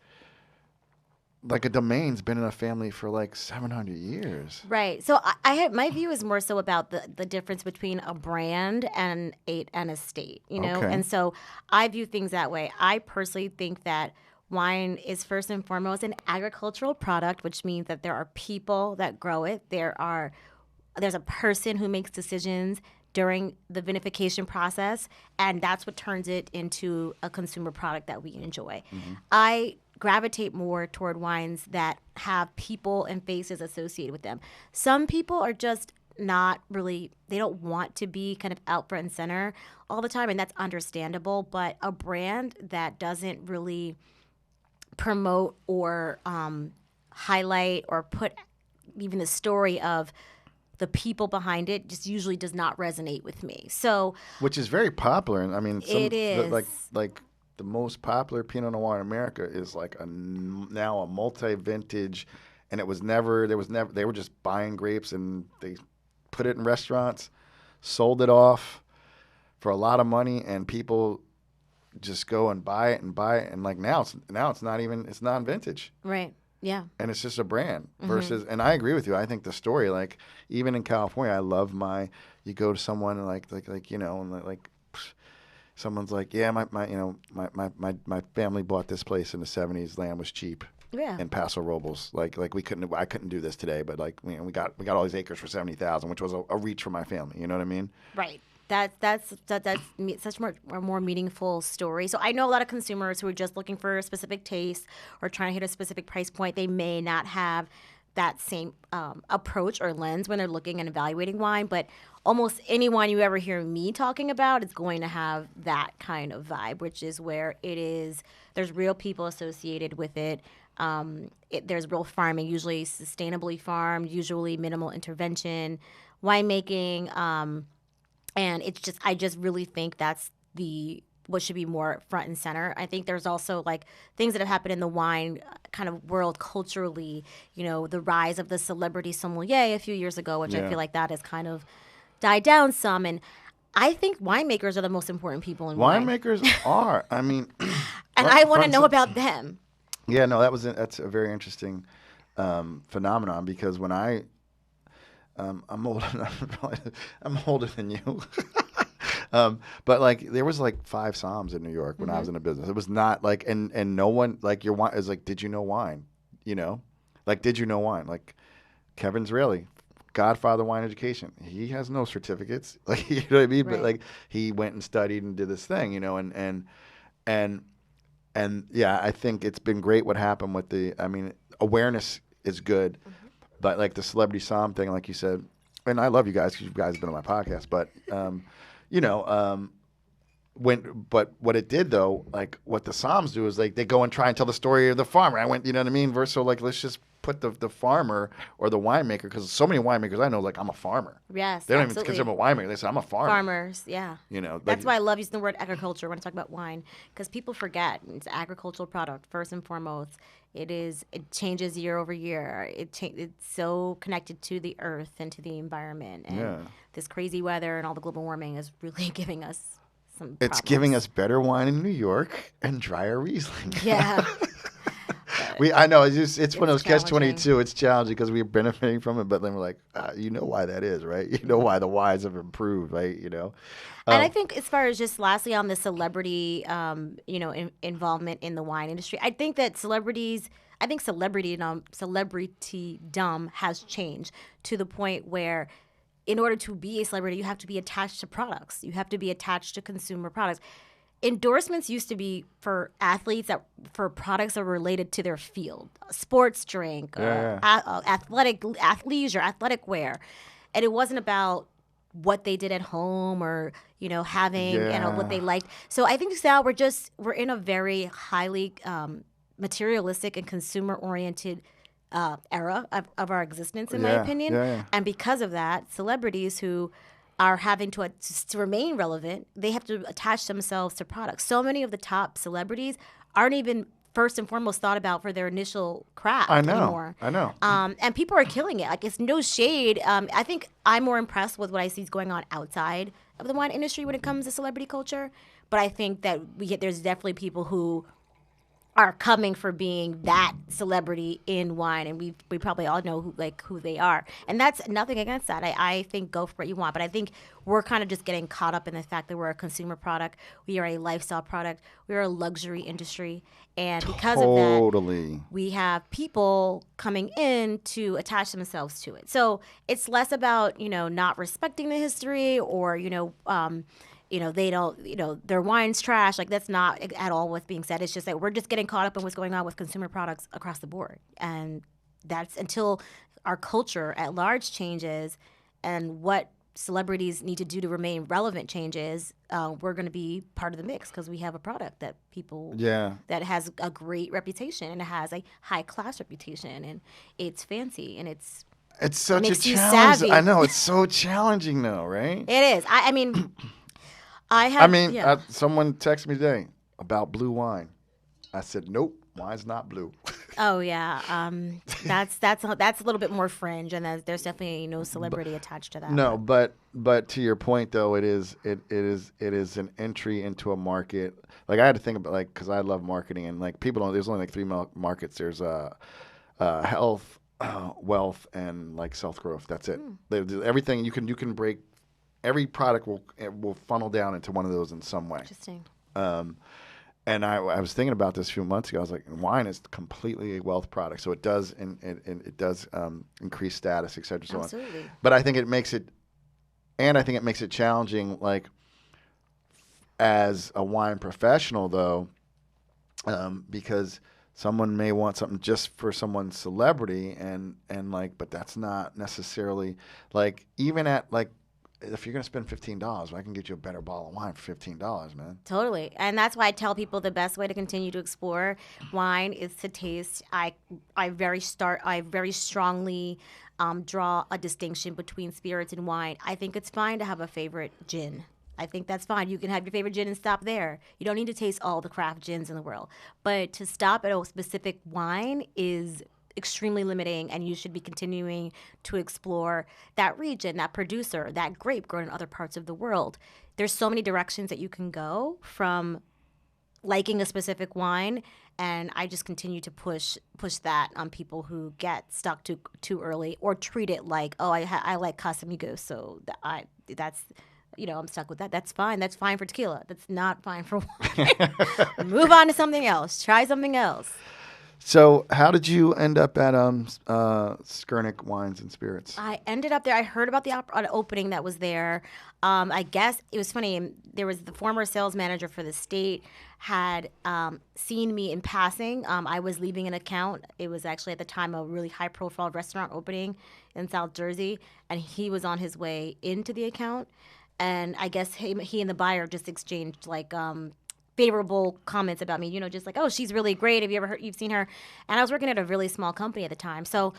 a domain's been in a family for like 700 years. Right. So my view is more so about the difference between a brand and a state, Okay. And so I view things that way. I personally think that wine is first and foremost an agricultural product, which means that there are people that grow it. There's a person who makes decisions during the vinification process, and that's what turns it into a consumer product that we enjoy. I gravitate more toward wines that have people and faces associated with them. Some people are just not really, they don't want to be kind of out front and center all the time, and that's understandable, but a brand that doesn't really promote or highlight or put even the story of the people behind it just usually does not resonate with me. So, which is very popular, and I mean, it is like the most popular Pinot Noir in America is like now a multi-vintage, and there was never they were just buying grapes and they put it in restaurants, sold it off for a lot of money, and people just go and buy it, and like now it's not vintage. Right. Yeah. And it's just a brand versus, and I agree with you. I think the story, like even in California, I love you go to someone and like someone's like, yeah, my family bought this place in the 70s. Land was cheap. Yeah. In Paso Robles, I couldn't do this today, but like we got all these acres for $70,000, which was a reach for my family. You know what I mean? Right. That's such a more meaningful story. So I know a lot of consumers who are just looking for a specific taste or trying to hit a specific price point. They may not have that same approach or lens when they're looking and evaluating wine, but almost any wine you ever hear me talking about is going to have that kind of vibe, which is where there's real people associated with it. There's real farming, usually sustainably farmed, usually minimal intervention, winemaking, and I just really think that's what should be more front and center. I think there's also like things that have happened in the wine kind of world culturally, the rise of the celebrity sommelier a few years ago, which I feel like that has kind of died down some. And I think winemakers are the most important people in wine. Winemakers are. I mean, and I want to know about them. Yeah, no, that's a very interesting phenomenon because when I'm old. I'm older than you. But like there was like 5 Psalms in New York when I was in the business. It was not like and no one like your wine is like, did you know wine? You know, like did you know wine? Like Kevin Israeli, Godfather wine education. He has no certificates. Like you know what I mean? But Right. like he went and studied and did this thing. You know, and yeah, I think it's been great what happened with the. I mean, awareness is good. But like the celebrity psalm thing, like you said, and I love you guys because you guys have been on my podcast. But you know, but what it did though, like what the psalms do is like they go and try and tell the story of the farmer. I went, you know what I mean? So like let's just put the farmer or the winemaker because so many winemakers I know like I'm a farmer. Yes, They don't even absolutely. consider them a winemaker. They say I'm a farmer. Farmers, yeah. You know, like That's why I love using the word agriculture when I talk about wine, because people forget it's an agricultural product first and foremost. It changes year over year. It's so connected to the earth and to the environment, and Yeah. this crazy weather and all the global warming is really giving us some it's problems. giving us better wine in New York and drier Riesling. Yeah. I know it's one of those challenging. catch-22. It's challenging because we're benefiting from it, but then we're like, you know why that is, right? You know why the wines have improved, right? You know, And I think, as far as just lastly on the celebrity, involvement in the wine industry, I think that celebritydom has changed to the point where, in order to be a celebrity, you have to be attached to products. You have to be attached to consumer products. Endorsements used to be for athletes for products that were related to their field, sports drink, athleisure, athletic wear, and it wasn't about what they did at home or having what they liked. So I think now we're in a very highly materialistic and consumer oriented era of our existence, in my opinion. Yeah. And because of that, celebrities who are having to remain relevant, they have to attach themselves to products. So many of the top celebrities aren't even first and foremost thought about for their initial craft anymore. I know. And people are killing it. Like, it's no shade. I think I'm more impressed with what I see is going on outside of the wine industry when it comes to celebrity culture. But I think that there's definitely people who are coming for being that celebrity in wine, and we probably all know who they are, and that's nothing against that. I think go for what you want, but I think we're kind of just getting caught up in the fact that we're a consumer product, we are a lifestyle product, we are a luxury industry, and because of that, we have people coming in to attach themselves to it. So it's less about not respecting the history or they don't, their wine's trash. Like, that's not at all what's being said. It's just that we're just getting caught up in what's going on with consumer products across the board. And that's until our culture at large changes and what celebrities need to do to remain relevant changes, we're going to be part of the mix because we have a product that that has a great reputation, and it has a high-class reputation, and it's fancy, and it's such a challenge. Savvy. I know. It's so challenging though, right? It is. I mean... someone texted me today about blue wine. I said, nope, wine's not blue. Oh yeah, that's a little bit more fringe, and there's definitely no celebrity attached to that. No, but to your point though, it is an entry into a market. Like I had to think about because I love marketing, and like people don't. There's only like 3 markets. There's health, wealth, and like self growth. That's it. Everything you can break. Every product will funnel down into one of those in some way. Interesting. And I was thinking about this a few months ago. I was like, wine is completely a wealth product, so it does increase status, et cetera, so Absolutely. on. But I think it makes it challenging, like as a wine professional, though, because someone may want something just for someone's celebrity, but that's not necessarily like even at like. If you're going to spend $15, I can get you a better bottle of wine for $15, man. Totally. And that's why I tell people the best way to continue to explore wine is to taste. I very strongly draw a distinction between spirits and wine. I think it's fine to have a favorite gin. I think that's fine. You can have your favorite gin and stop there. You don't need to taste all the craft gins in the world. But to stop at a specific wine is extremely limiting, and you should be continuing to explore that region, that producer, that grape grown in other parts of the world. There's so many directions that you can go from liking a specific wine, and I just continue to push that on people who get stuck too early or treat it like, oh, I like Casamigos, so that's I'm stuck with that. That's fine. That's fine for tequila. That's not fine for wine. Move on to something else. Try something else. So, how did you end up at Skurnik Wines and Spirits? I ended up there. I heard about the opening that was there. I guess it was funny. There was the former sales manager for the state had seen me in passing. I was leaving an account. It was actually at the time a really high-profile restaurant opening in South Jersey, and he was on his way into the account. And I guess he and the buyer just exchanged like favorable comments about me, just like, oh, she's really great. Have you ever you've seen her? And I was working at a really small company at the time. So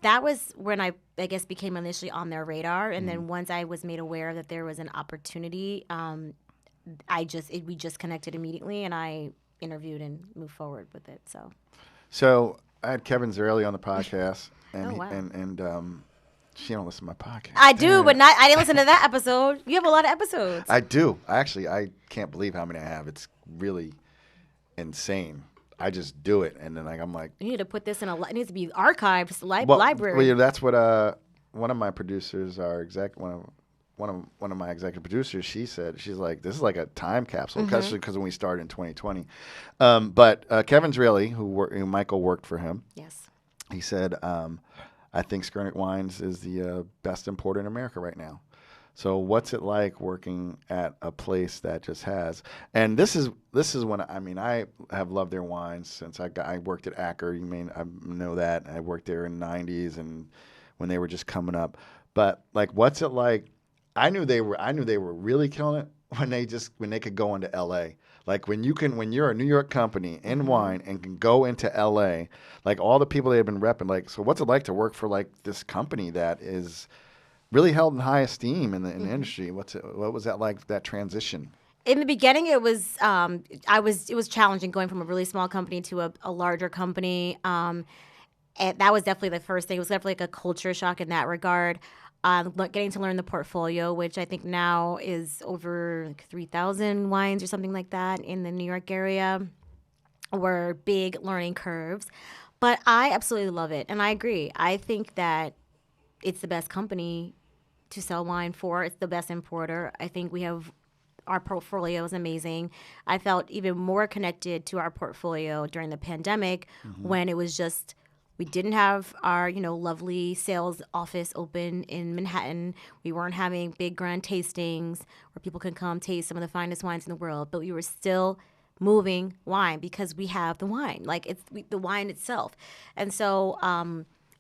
that was when I guess became initially on their radar. And then once I was made aware that there was an opportunity, we just connected immediately, and I interviewed and moved forward with it. So I had Kevin Zerelli on the podcast, and Oh, wow. and she don't listen to my podcast. I do, but I didn't listen to that episode. You have a lot of episodes. I do. Actually, I can't believe how many I have. It's really insane. I just do it, and then I'm like, you need to put this it needs to be archived, library. Well, that's what one of my producers, one of my executive producers, she said. She's like, this is like a time capsule, especially because when we started in 2020. But Kevin Zerelli, who Michael worked for him, Yes. he said, I think Skurnik Wines is the best importer in America right now. So what's it like working at a place that just has? And this is when I have loved their wines since I worked at Acker. I know that I worked there in the '90s and when they were just coming up. But like, what's it like? I knew they were really killing it when they could go into LA. Like when you're a New York company in wine and can go into LA, like all the people they have been repping. Like, so what's it like to work for like this company that is really held in high esteem in the industry? What was that like, that transition? In the beginning, it was it was challenging going from a really small company to a larger company. And that was definitely the first thing. It was definitely like a culture shock in that regard. Getting to learn the portfolio, which I think now is over like 3,000 wines or something like that in the New York area, were big learning curves. But I absolutely love it, and I agree. I think that it's the best company to sell wine for. It's the best importer. I think our portfolio is amazing. I felt even more connected to our portfolio during the pandemic when it was just, we didn't have our, lovely sales office open in Manhattan. We weren't having big grand tastings where people can come taste some of the finest wines in the world, but we were still moving wine because we have the wine. Like the wine itself. And so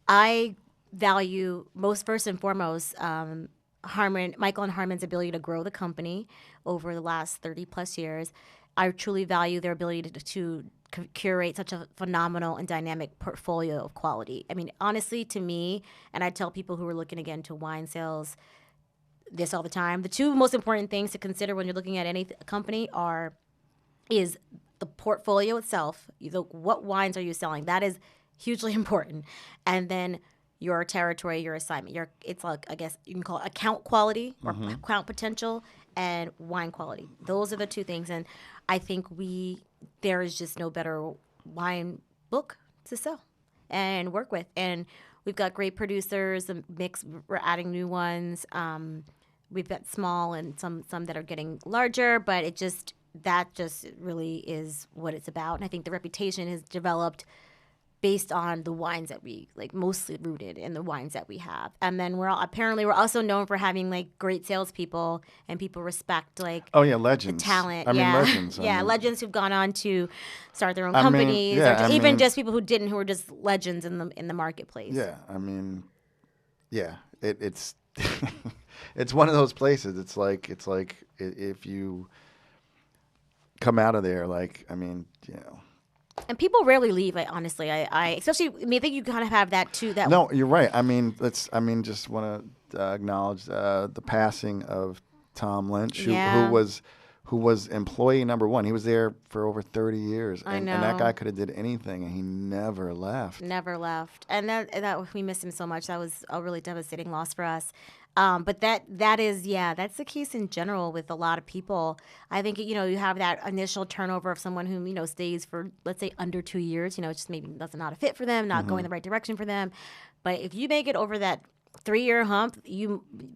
I value first and foremost, Michael and Harmon's ability to grow the company over the last 30 plus years. I truly value their ability to curate such a phenomenal and dynamic portfolio of quality. I mean, honestly, to me, and I tell people who are looking again to wine sales this all the time, the two most important things to consider when you're looking at any company is the portfolio itself. What wines are you selling? That is hugely important. And then your territory, your assignment. It's like, I guess you can call it account quality or account potential and wine quality. Those are the two things. And I think there is just no better wine book to sell and work with. And we've got great producers, we're adding new ones. We've got small and some that are getting larger, but that just really is what it's about. And I think the reputation has developed based on the wines that we like, mostly rooted in the wines that we have. And then we're also known for having like great salespeople and people respect legends. The talent. Legends. Legends who've gone on to start their own companies, even just people who were just legends in the marketplace. Yeah, it's it's one of those places. It's like if you come out of there, And people rarely leave. Honestly, I especially. I think you kind of have that too. No, you're right. Just want to acknowledge the passing of Tom Lynch, who was employee number one. He was there for over 30 years, and that guy could have did anything, and he never left. Never left, and that we missed him so much. That was a really devastating loss for us. But that is, that's the case in general with a lot of people. I think, you have that initial turnover of someone who, stays for, let's say, under 2 years, just maybe that's not a fit for them, not going the right direction for them. But if you make it over that 3-year hump,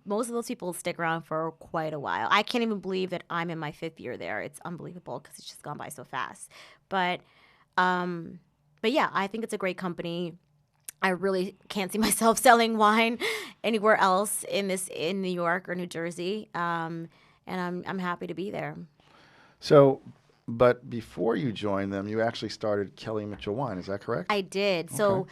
most of those people stick around for quite a while. I can't even believe that I'm in my 5th year there. It's unbelievable because it's just gone by so fast. But yeah, I think it's a great company. I really can't see myself selling wine anywhere else in New York or New Jersey, and I'm happy to be there. So, but before you joined them, you actually started Kelly Mitchell Wine. Is that correct? I did. Okay. So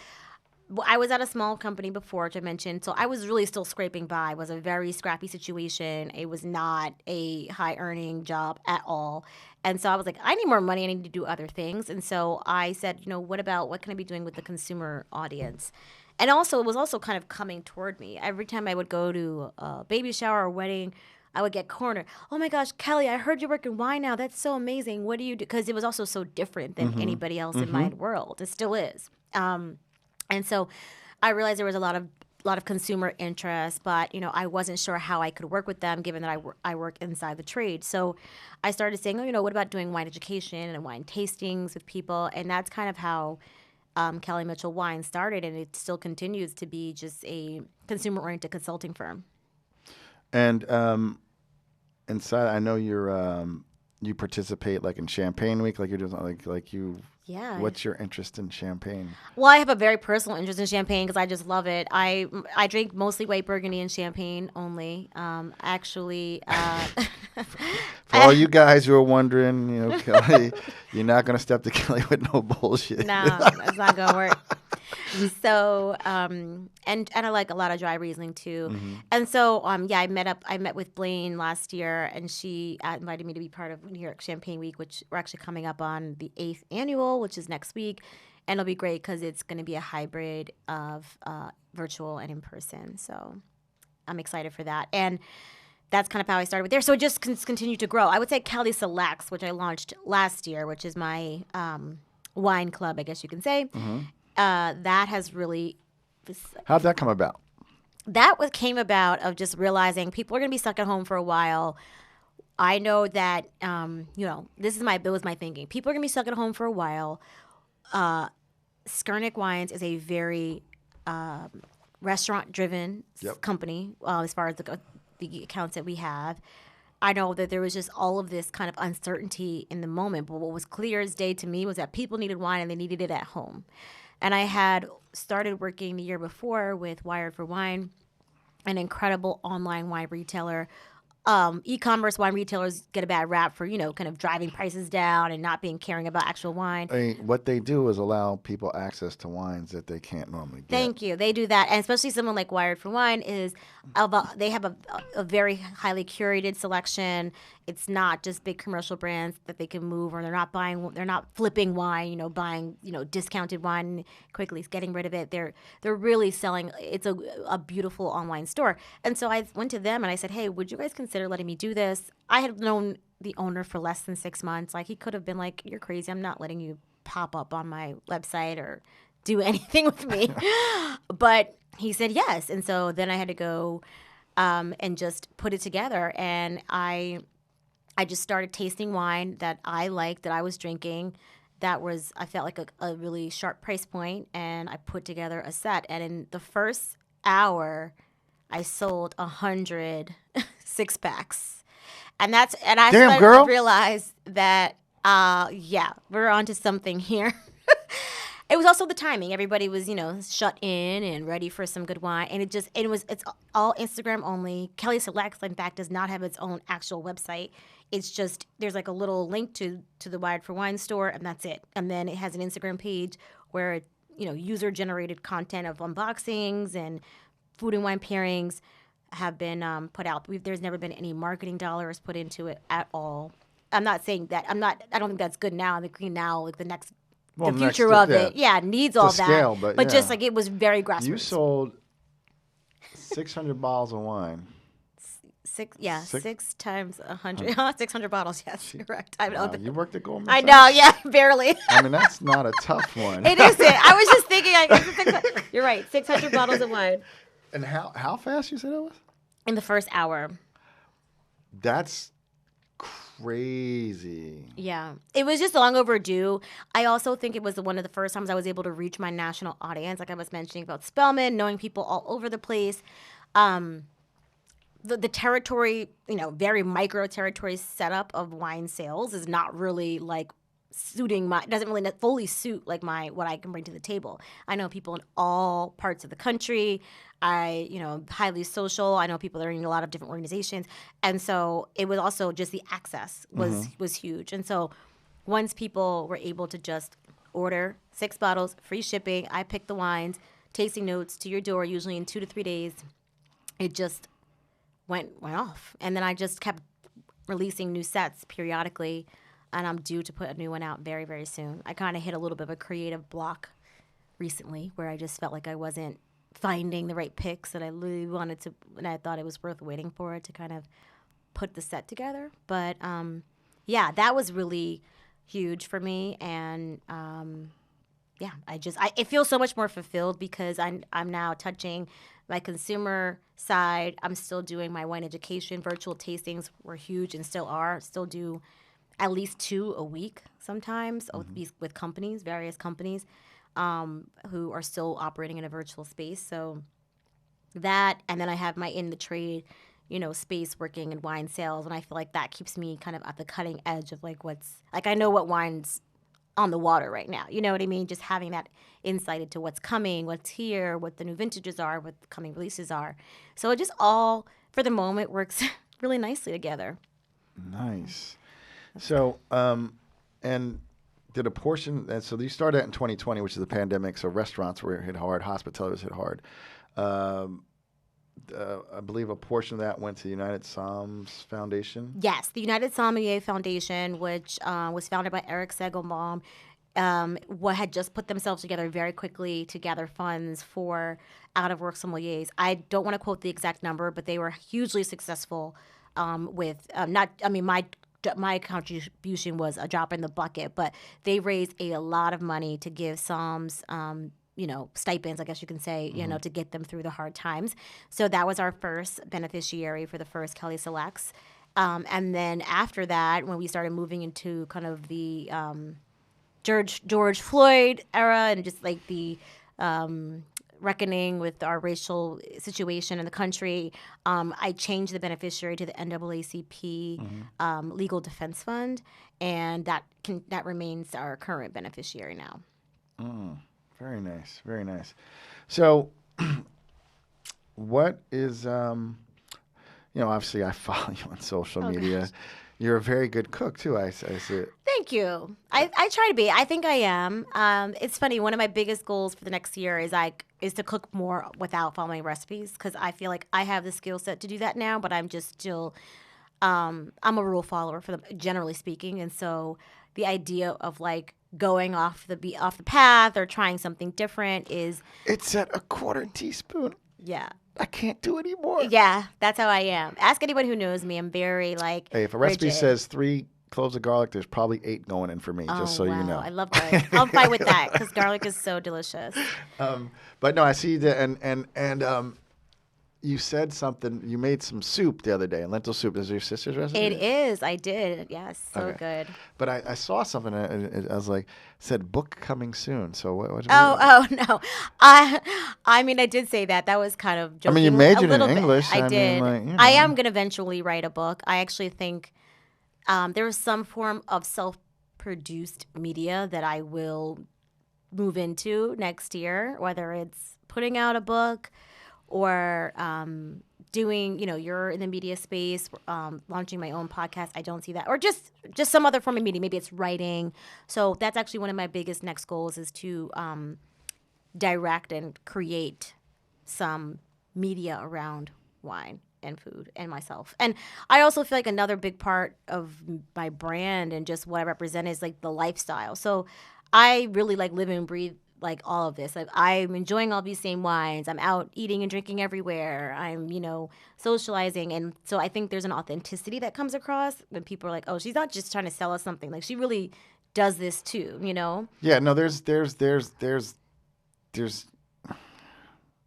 I was at a small company before, which I mentioned. So I was really still scraping by. It was a very scrappy situation. It was not a high-earning job at all. And so I was like, I need more money. I need to do other things. And so I said, what can I be doing with the consumer audience? And also, it was also kind of coming toward me. Every time I would go to a baby shower or wedding, I would get cornered. Oh my gosh, Kelly, I heard you work in wine now. That's so amazing. What do you do? Because it was also so different than anybody else in my world. It still is. And so I realized there was a lot of consumer interest, but I wasn't sure how I could work with them, given that I work inside the trade. So I started saying, what about doing wine education and wine tastings with people? And that's kind of how Kelly Mitchell Wine started, and it still continues to be just a consumer-oriented consulting firm. And inside, I know you participate like in Champagne Week, like you're doing like you. Yeah. What's your interest in champagne? Well, I have a very personal interest in champagne because I just love it. I drink mostly white Burgundy and champagne only. Actually, for all you guys who are wondering, Kelly, you're not going to step to Kelly with no bullshit. No, that's not going to work. So, and I like a lot of dry Riesling too. Mm-hmm. And so, I met with Blaine last year, and she invited me to be part of New York Champagne Week, which we're actually coming up on the 8th annual, which is next week. And it'll be great because it's going to be a hybrid of virtual and in person. So I'm excited for that. And that's kind of how I started with there. So it just continued to grow. I would say Kelly Celex, which I launched last year, which is my wine club, I guess you can say. Mm-hmm. That has really... How'd that come about? That came about of just realizing people are going to be stuck at home for a while. I know that, this was my thinking. People are going to be stuck at home for a while. Skurnik Wines is a very restaurant-driven company as far as the accounts that we have. I know that there was just all of this kind of uncertainty in the moment, but what was clear as day to me was that people needed wine and they needed it at home. And I had started working the year before with Wired for Wine, an incredible online wine retailer. E-commerce wine retailers get a bad rap for, kind of driving prices down and not caring about actual wine. What they do is allow people access to wines that they can't normally get. Thank you. They do that. And especially someone like Wired for Wine they have a very highly curated selection. It's not just big commercial brands that they can move, or they're not flipping wine, buying, discounted wine quickly, getting rid of it. They're really selling. It's a beautiful online store. And so I went to them and I said, hey, would you guys consider letting me do this? I had known the owner for less than 6 months. Like, he could have been like, you're crazy. I'm not letting you pop up on my website or do anything with me. But he said yes. And so then I had to go and just put it together. And I just started tasting wine that I liked, that I was drinking, I felt like a really sharp price point, and I put together a set. And in the first hour, I sold 100 6-packs. And I realized that, we're onto something here. It was also the timing. Everybody was, shut in and ready for some good wine. And it's all Instagram only. Kelly Celex, in fact, does not have its own actual website. It's just, there's like a little link to the Wired for Wine store, and that's it. And then it has an Instagram page where, user-generated content of unboxings and food and wine pairings have been put out. There's never been any marketing dollars put into it at all. I'm not saying that. I don't think that's good now. I think now, like the future of it, needs all that. Scale, but just like it was very grassroots. You sold 600 bottles of wine. Six times 100. 600 bottles, yes, correct. You worked at Goldman Sachs? I know, barely. I mean, that's not a tough one. It isn't. I was just thinking, you're right, 600 bottles of wine. And how fast you said it was? in the first hour. That's crazy. Yeah, it was just long overdue. I also think it was one of the first times I was able to reach my national audience. Like I was mentioning about Spellman, knowing people all over the place. Um, the territory, very micro territory setup of wine sales is not really like suiting doesn't really fully suit like what I can bring to the table. I know people in all parts of the country. Highly social. I know people that are in a lot of different organizations. And so it was also just the access was huge. And so once people were able to just order 6 bottles, free shipping, I picked the wines, tasting notes to your door, usually in 2 to 3 days, it just went off. And then I just kept releasing new sets periodically, and I'm due to put a new one out very, very soon. I kind of hit a little bit of a creative block recently where I just felt like I wasn't finding the right picks that I really wanted to, and I thought it was worth waiting for it to kind of put the set together. But yeah, that was really huge for me, and yeah, it feels so much more fulfilled because I'm now touching my consumer side. I'm still doing my wine education. Virtual tastings were huge and still are. Still do at least 2 a week sometimes with companies, various companies who are still operating in a virtual space. So that, and then I have my in the trade, space working in wine sales, and I feel like that keeps me kind of at the cutting edge of like I know what wines on the water right now. You know what I mean? Just having that insight into what's coming, what's here, what the new vintages are, what the coming releases are. So it just all, for the moment, works really nicely together. Nice. So, and did a portion, and so you started that in 2020, which is the pandemic, so restaurants were hit hard, hospitality was hit hard. I believe a portion of that went to the United Soms Foundation. Yes, the United Sommelier Foundation, which was founded by Eric Segelbaum, had just put themselves together very quickly to gather funds for out-of-work sommeliers. I don't want to quote the exact number, but they were hugely successful my contribution was a drop in the bucket, but they raised a lot of money to give somms stipends, I guess you can say, to get them through the hard times. So that was our first beneficiary for the first Kelly Celex. And then after that, when we started moving into kind of the George Floyd era and just like the reckoning with our racial situation in the country, I changed the beneficiary to the NAACP Legal Defense Fund, and that remains our current beneficiary now. Very nice, very nice. So, what is obviously I follow you on social media. Gosh. You're a very good cook too. I see it. Thank you. I try to be. I think I am. It's funny. One of my biggest goals for the next year is to cook more without following recipes, because I feel like I have the skill set to do that now, but I'm just still. I'm a rule follower generally speaking, and so the idea of like going off the path or trying something different is. It's at a 1/4 teaspoon. Yeah. I can't do anymore. Yeah, that's how I am. Ask anyone who knows me. I'm very like. Hey, if a recipe says 3 cloves of garlic, there's probably 8 going in for me. Just so you know. I love garlic. I'll fight with that because garlic is so delicious. But no, I see that, and you said something. You made some soup the other day, lentil soup. Is it your sister's recipe? It is. I did. Yes. So good. But I saw something. And I was like, said book coming soon. So what? Oh no. I mean, I did say that. That was kind of joking. I mean, you majored in English. I did. I am going to eventually write a book. I actually think there is some form of self-produced media that I will move into next year, whether it's putting out a book or doing, you're in the media space, launching my own podcast. I don't see that. Or just some other form of media. Maybe it's writing. So that's actually one of my biggest next goals is to direct and create some media around wine and food and myself. And I also feel like another big part of my brand and just what I represent is like the lifestyle. So I really like live and breathe like all of this. Like, I'm enjoying all these same wines. I'm out eating and drinking everywhere. I'm, socializing. And so I think there's an authenticity that comes across when people are like, oh, she's not just trying to sell us something. Like, she really does this too, Yeah, no, there's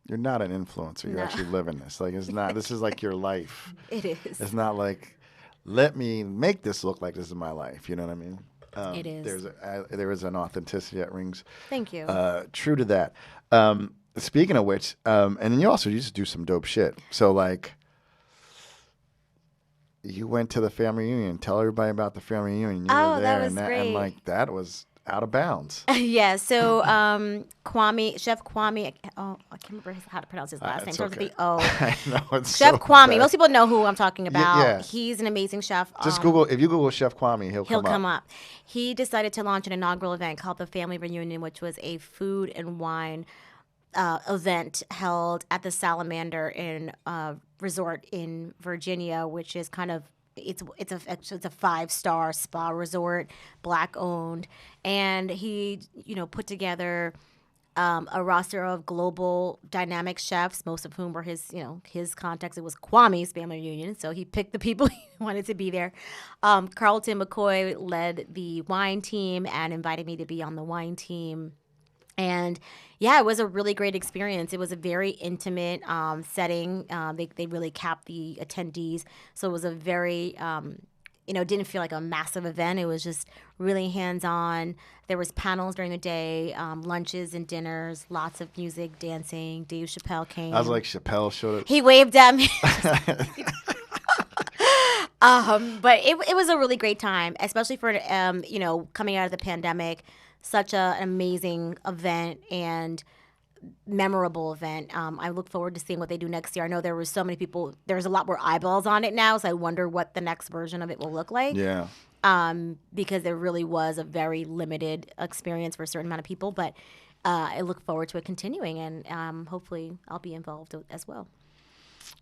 You're not an influencer. You're No. actually living this. Like, it's not. This is like your life. It is. It's not like, let me make this look like this is my life. You know what I mean? It is. There is an authenticity that rings Thank you. true to that. Speaking of which, and then you just do some dope shit. So like, you went to the family reunion. Tell everybody about the family reunion. You were there, that was and great. And like that was out of bounds. Yeah, so Chef Kwame, I can't remember how to pronounce his last name. Starts with the O. I know, it's Chef so Kwame. bad. Most people know who I'm talking about. Yeah. He's an amazing chef. Just Google, if you Google Chef Kwame, he'll come up. He decided to launch an inaugural event called the Family Reunion, which was a food and wine event held at the Salamander resort in Virginia, which is kind of it's a 5-star spa resort, Black owned, and he put together a roster of global dynamic chefs, most of whom were his contacts. It was Kwame's family reunion, so he picked the people he wanted to be there. Carlton McCoy led the wine team and invited me to be on the wine team. And yeah, it was a really great experience. It was a very intimate setting. They really capped the attendees. So it was a very, didn't feel like a massive event. It was just really hands-on. There was panels during the day, lunches and dinners, lots of music, dancing. Dave Chappelle came. I was like, Chappelle showed up. He waved at me. But it was a really great time, especially for, coming out of the pandemic. Such an amazing event and memorable event. I look forward to seeing what they do next year. I know there was so many people. There's a lot more eyeballs on it now, so I wonder what the next version of it will look like. Yeah. Because there really was a very limited experience for a certain amount of people. But I look forward to it continuing, and hopefully I'll be involved as well.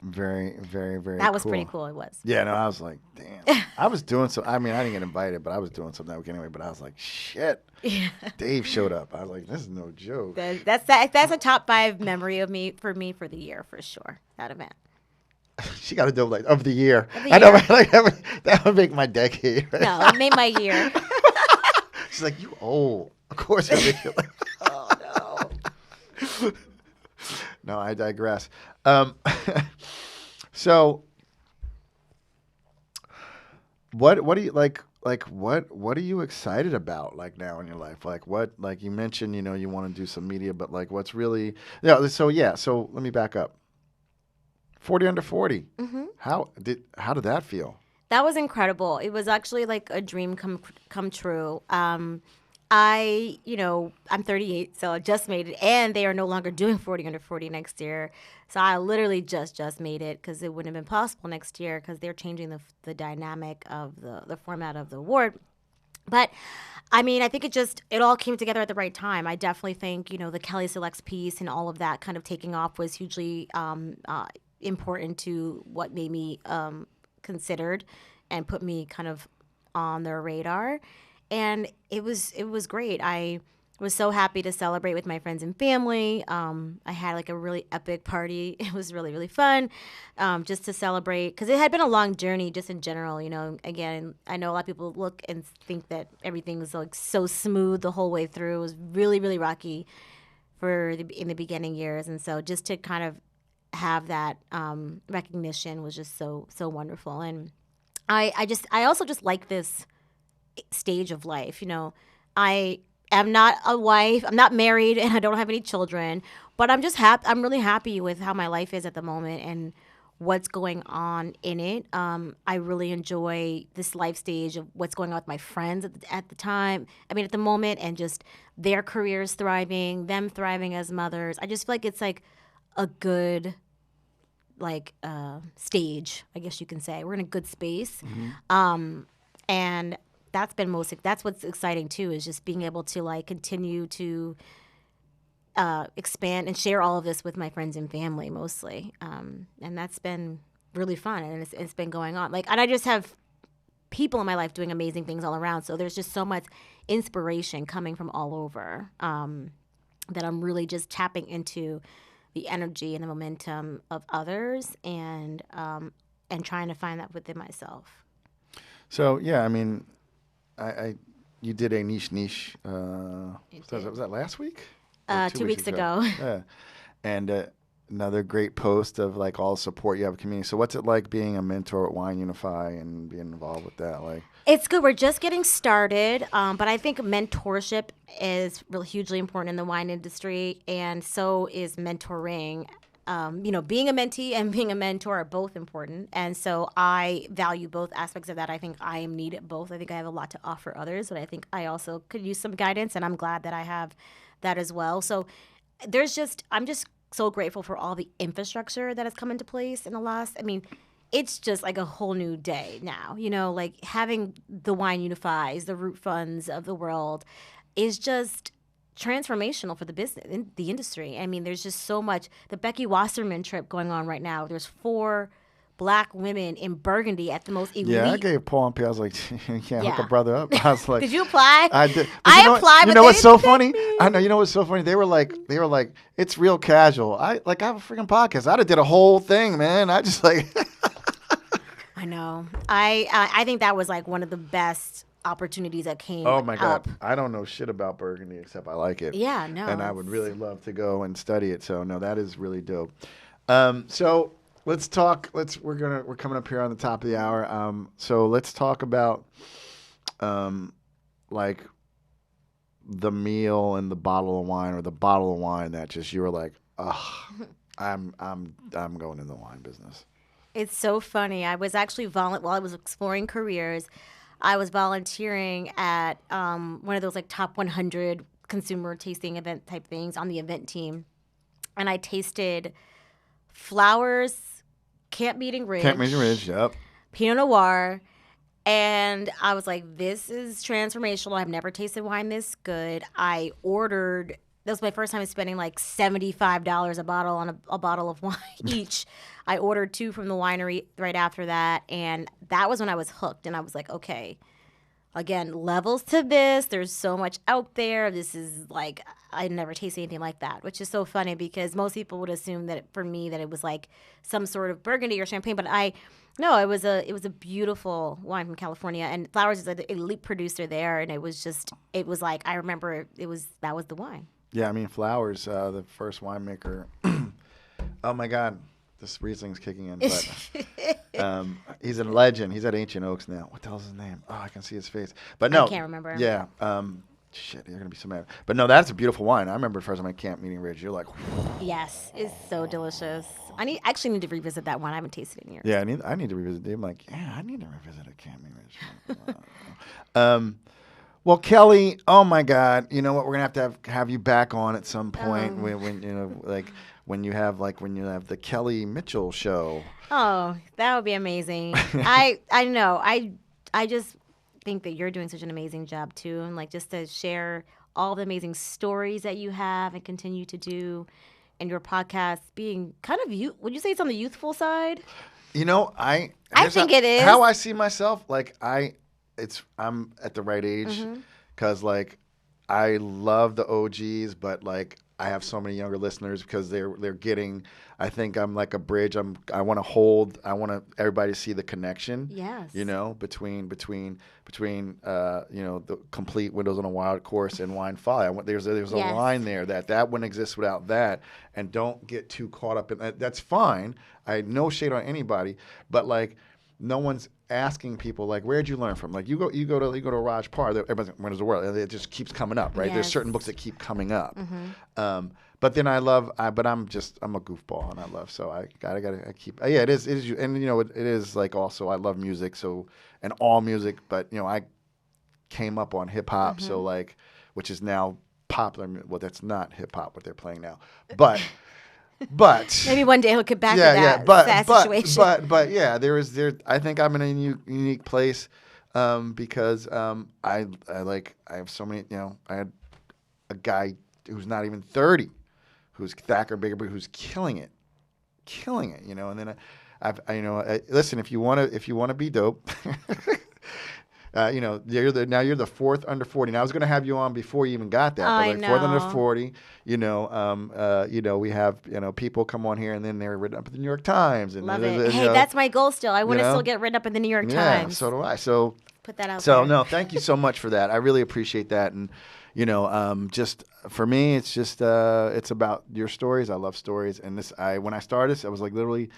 Very, very, very That was cool. pretty cool. It was. Yeah, no, I was like, damn. I was doing some. I mean, I didn't get invited, but I was doing something that week anyway. But I was like, shit. Yeah. Dave showed up. I was like, this is no joke. That's a top 5 memory for me for the year for sure. That event. She got a double like of the year. The I know, year. like, that would make my decade. Right? No, it made my year. She's like, you old. Of course it makes you like, Oh no. No, I digress. So, what do you like? Like what are you excited about like now in your life? Like what? Like you mentioned, you want to do some media, but like what's really? Yeah. So let me back up. 40 under 40. Mm-hmm. How did that feel? That was incredible. It was actually like a dream come true. I'm 38, so I just made it, and they are no longer doing 40 under 40 next year. So I literally just made it because it wouldn't have been possible next year because they're changing the dynamic of the format of the award. But I mean, I think it all came together at the right time. I definitely think, the Kelly Celex piece and all of that kind of taking off was hugely important to what made me considered and put me kind of on their radar. And it was great. I was so happy to celebrate with my friends and family. I had like a really epic party. It was really, really fun just to celebrate because it had been a long journey just in general. Again, I know a lot of people look and think that everything was like so smooth the whole way through. It was really, really rocky in the beginning years. And so just to kind of have that recognition was just so wonderful. And I also just like this stage of life. I am not a wife, I'm not married, and I don't have any children, but I'm just I'm really happy with how my life is at the moment and what's going on in it. I really enjoy this life stage of what's going on with my friends at the moment, and just their careers thriving, them thriving as mothers. I just feel like it's like a good stage, I guess you can say. We're in a good space. Mm-hmm. And that's what's exciting too, is just being able to like continue to expand and share all of this with my friends and family mostly. And that's been really fun, and it's been going on. And I just have people in my life doing amazing things all around. So there's just so much inspiration coming from all over that I'm really just tapping into the energy and the momentum of others and trying to find that within myself. So yeah, I mean, you did a niche. Was that last week? 2 weeks ago. Yeah, and another great post of like all the support you have in the community. So what's it like being a mentor at Wine Unify and being involved with that? Like, It's good. We're just getting started, but I think mentorship is really hugely important in the wine industry, and so is mentoring. Being a mentee and being a mentor are both important, and so I value both aspects of that. I think I am needed both. I think I have a lot to offer others, but I think I also could use some guidance, and I'm glad that I have that as well. So I'm just so grateful for all the infrastructure that has come into place in the last. I mean, it's just like a whole new day now. Like having the Wine Unifies, the Root Funds of the world, is just transformational for the business, in the industry. I mean, there's just so much. The Becky Wasserman trip going on right now. There's 4 Black women in Burgundy at the most elite. yeah, I gave Paul and P. I was like, you can't hook a brother up. I was like, did you apply? I did. I applied. You know what's so funny? I know. You know what's so funny? They were like, it's real casual. I have a freaking podcast. I'd have did a whole thing, man. I just like. I know. I think that was like one of the best opportunities that came. Oh my God! up. I don't know shit about Burgundy except I like it. Yeah, no. And I would really love to go and study it. So no, that is really dope. So let's talk. We're coming up here on the top of the hour. So let's talk about like the meal and the bottle of wine, or the bottle of wine that just you were like, ugh, I'm going in the wine business. It's so funny. I was actually while I was exploring careers, I was volunteering at one of those like top 100 consumer tasting event type things on the event team, and I tasted Flowers, Camp Meeting Ridge, Yep. Pinot Noir, and I was like, this is transformational. I've never tasted wine this good. I ordered. That was my first time spending like $75 a bottle on a bottle of wine each. I ordered 2 from the winery right after that, and that was when I was hooked. And I was like, okay, again, levels to this. There's so much out there. This is like, I never tasted anything like that, which is so funny because most people would assume that for me that it was like some sort of Burgundy or champagne, but no, it was a beautiful wine from California, and Flowers is an elite producer there, and it was like I remember that was the wine. Yeah, I mean, Flowers, the first winemaker. Oh my God, this Riesling's kicking in. But he's a legend. He's at Ancient Oaks now. What the hell's his name? Oh, I can see his face. But no, I can't remember. Yeah. Shit, you're gonna be so mad. But no, that's a beautiful wine. I remember the first time I Camp Meeting Ridge. You're like, yes, it's so delicious. I actually need to revisit that one. I haven't tasted it in years. Yeah, I need to revisit it. I'm like, yeah, I need to revisit a Camp Meeting Ridge. Well, Kelly, oh my God, you know what? We're gonna have you back on at some point when you know, like when you have the Kelly Mitchell show. Oh, that would be amazing. I know. I just think that you're doing such an amazing job too, and like just to share all the amazing stories that you have and continue to do, and your podcast being kind of would you say it's on the youthful side? You know, I think it is. How I see myself, like I'm at the right age because like I love the OGs, but like I have so many younger listeners because they're getting. I think I'm like a bridge. I want everybody to see the connection. Yes. You know, between the complete Windows on a Wild Course and Wine Folly. There's a line there that wouldn't exist without that. And don't get too caught up in that. That's fine. I no shade on anybody, but like no one's asking people like, where'd you learn from? Like you go to Raj Par, everybody's like, Windows of the World, and it just keeps coming up, right? Yes. There's certain books that keep coming up. But then I'm a goofball and I love, so I keep, yeah, it is, and you know, it is like also, I love music, so, and all music, but you know, I came up on hip hop, so like, which is now popular, well, that's not hip hop, what they're playing now, but maybe one day he'll get back to that situation. But yeah, I think I'm in a unique place, because, I have so many, you know, I had a guy who's not even 30, who's Thacker Biggerby, who's killing it, you know. And then listen, if you want to be dope, you know, you're the 4th under 40. Now I was going to have you on before you even got that, but like 4th under 40, you know, we have, you know, people come on here and then they're written up in the New York Times. And love it. Hey, that's my goal still. I want to still get written up in the New York Times. Yeah, so do I. So put that out there. So no, thank you so much for that. I really appreciate that. And just for me, it's just it's about your stories. I love stories, and when I started this, I was like literally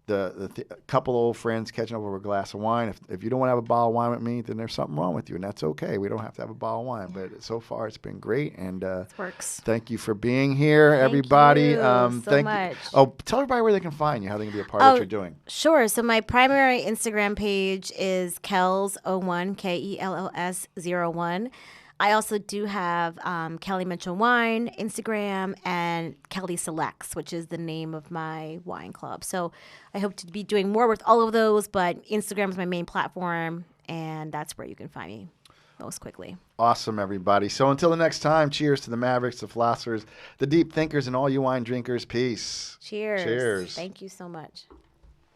a couple old friends catching up over a glass of wine. If you don't want to have a bottle of wine with me, then there's something wrong with you, and that's okay. We don't have to have a bottle of wine, but so far it's been great, and It works. thank you for being here, everybody. You so much. Oh, tell everybody where they can find you, how they can be a part of what you're doing. Sure. So my primary Instagram page is Kells01, KELLS01. I also do have Kelly Mitchell Wine Instagram and Kelly Celex, which is the name of my wine club. So I hope to be doing more with all of those, but Instagram is my main platform, and that's where you can find me most quickly. Awesome, everybody. So until the next time, cheers to the Mavericks, the philosophers, the deep thinkers, and all you wine drinkers. Peace. Cheers. Cheers. Thank you so much.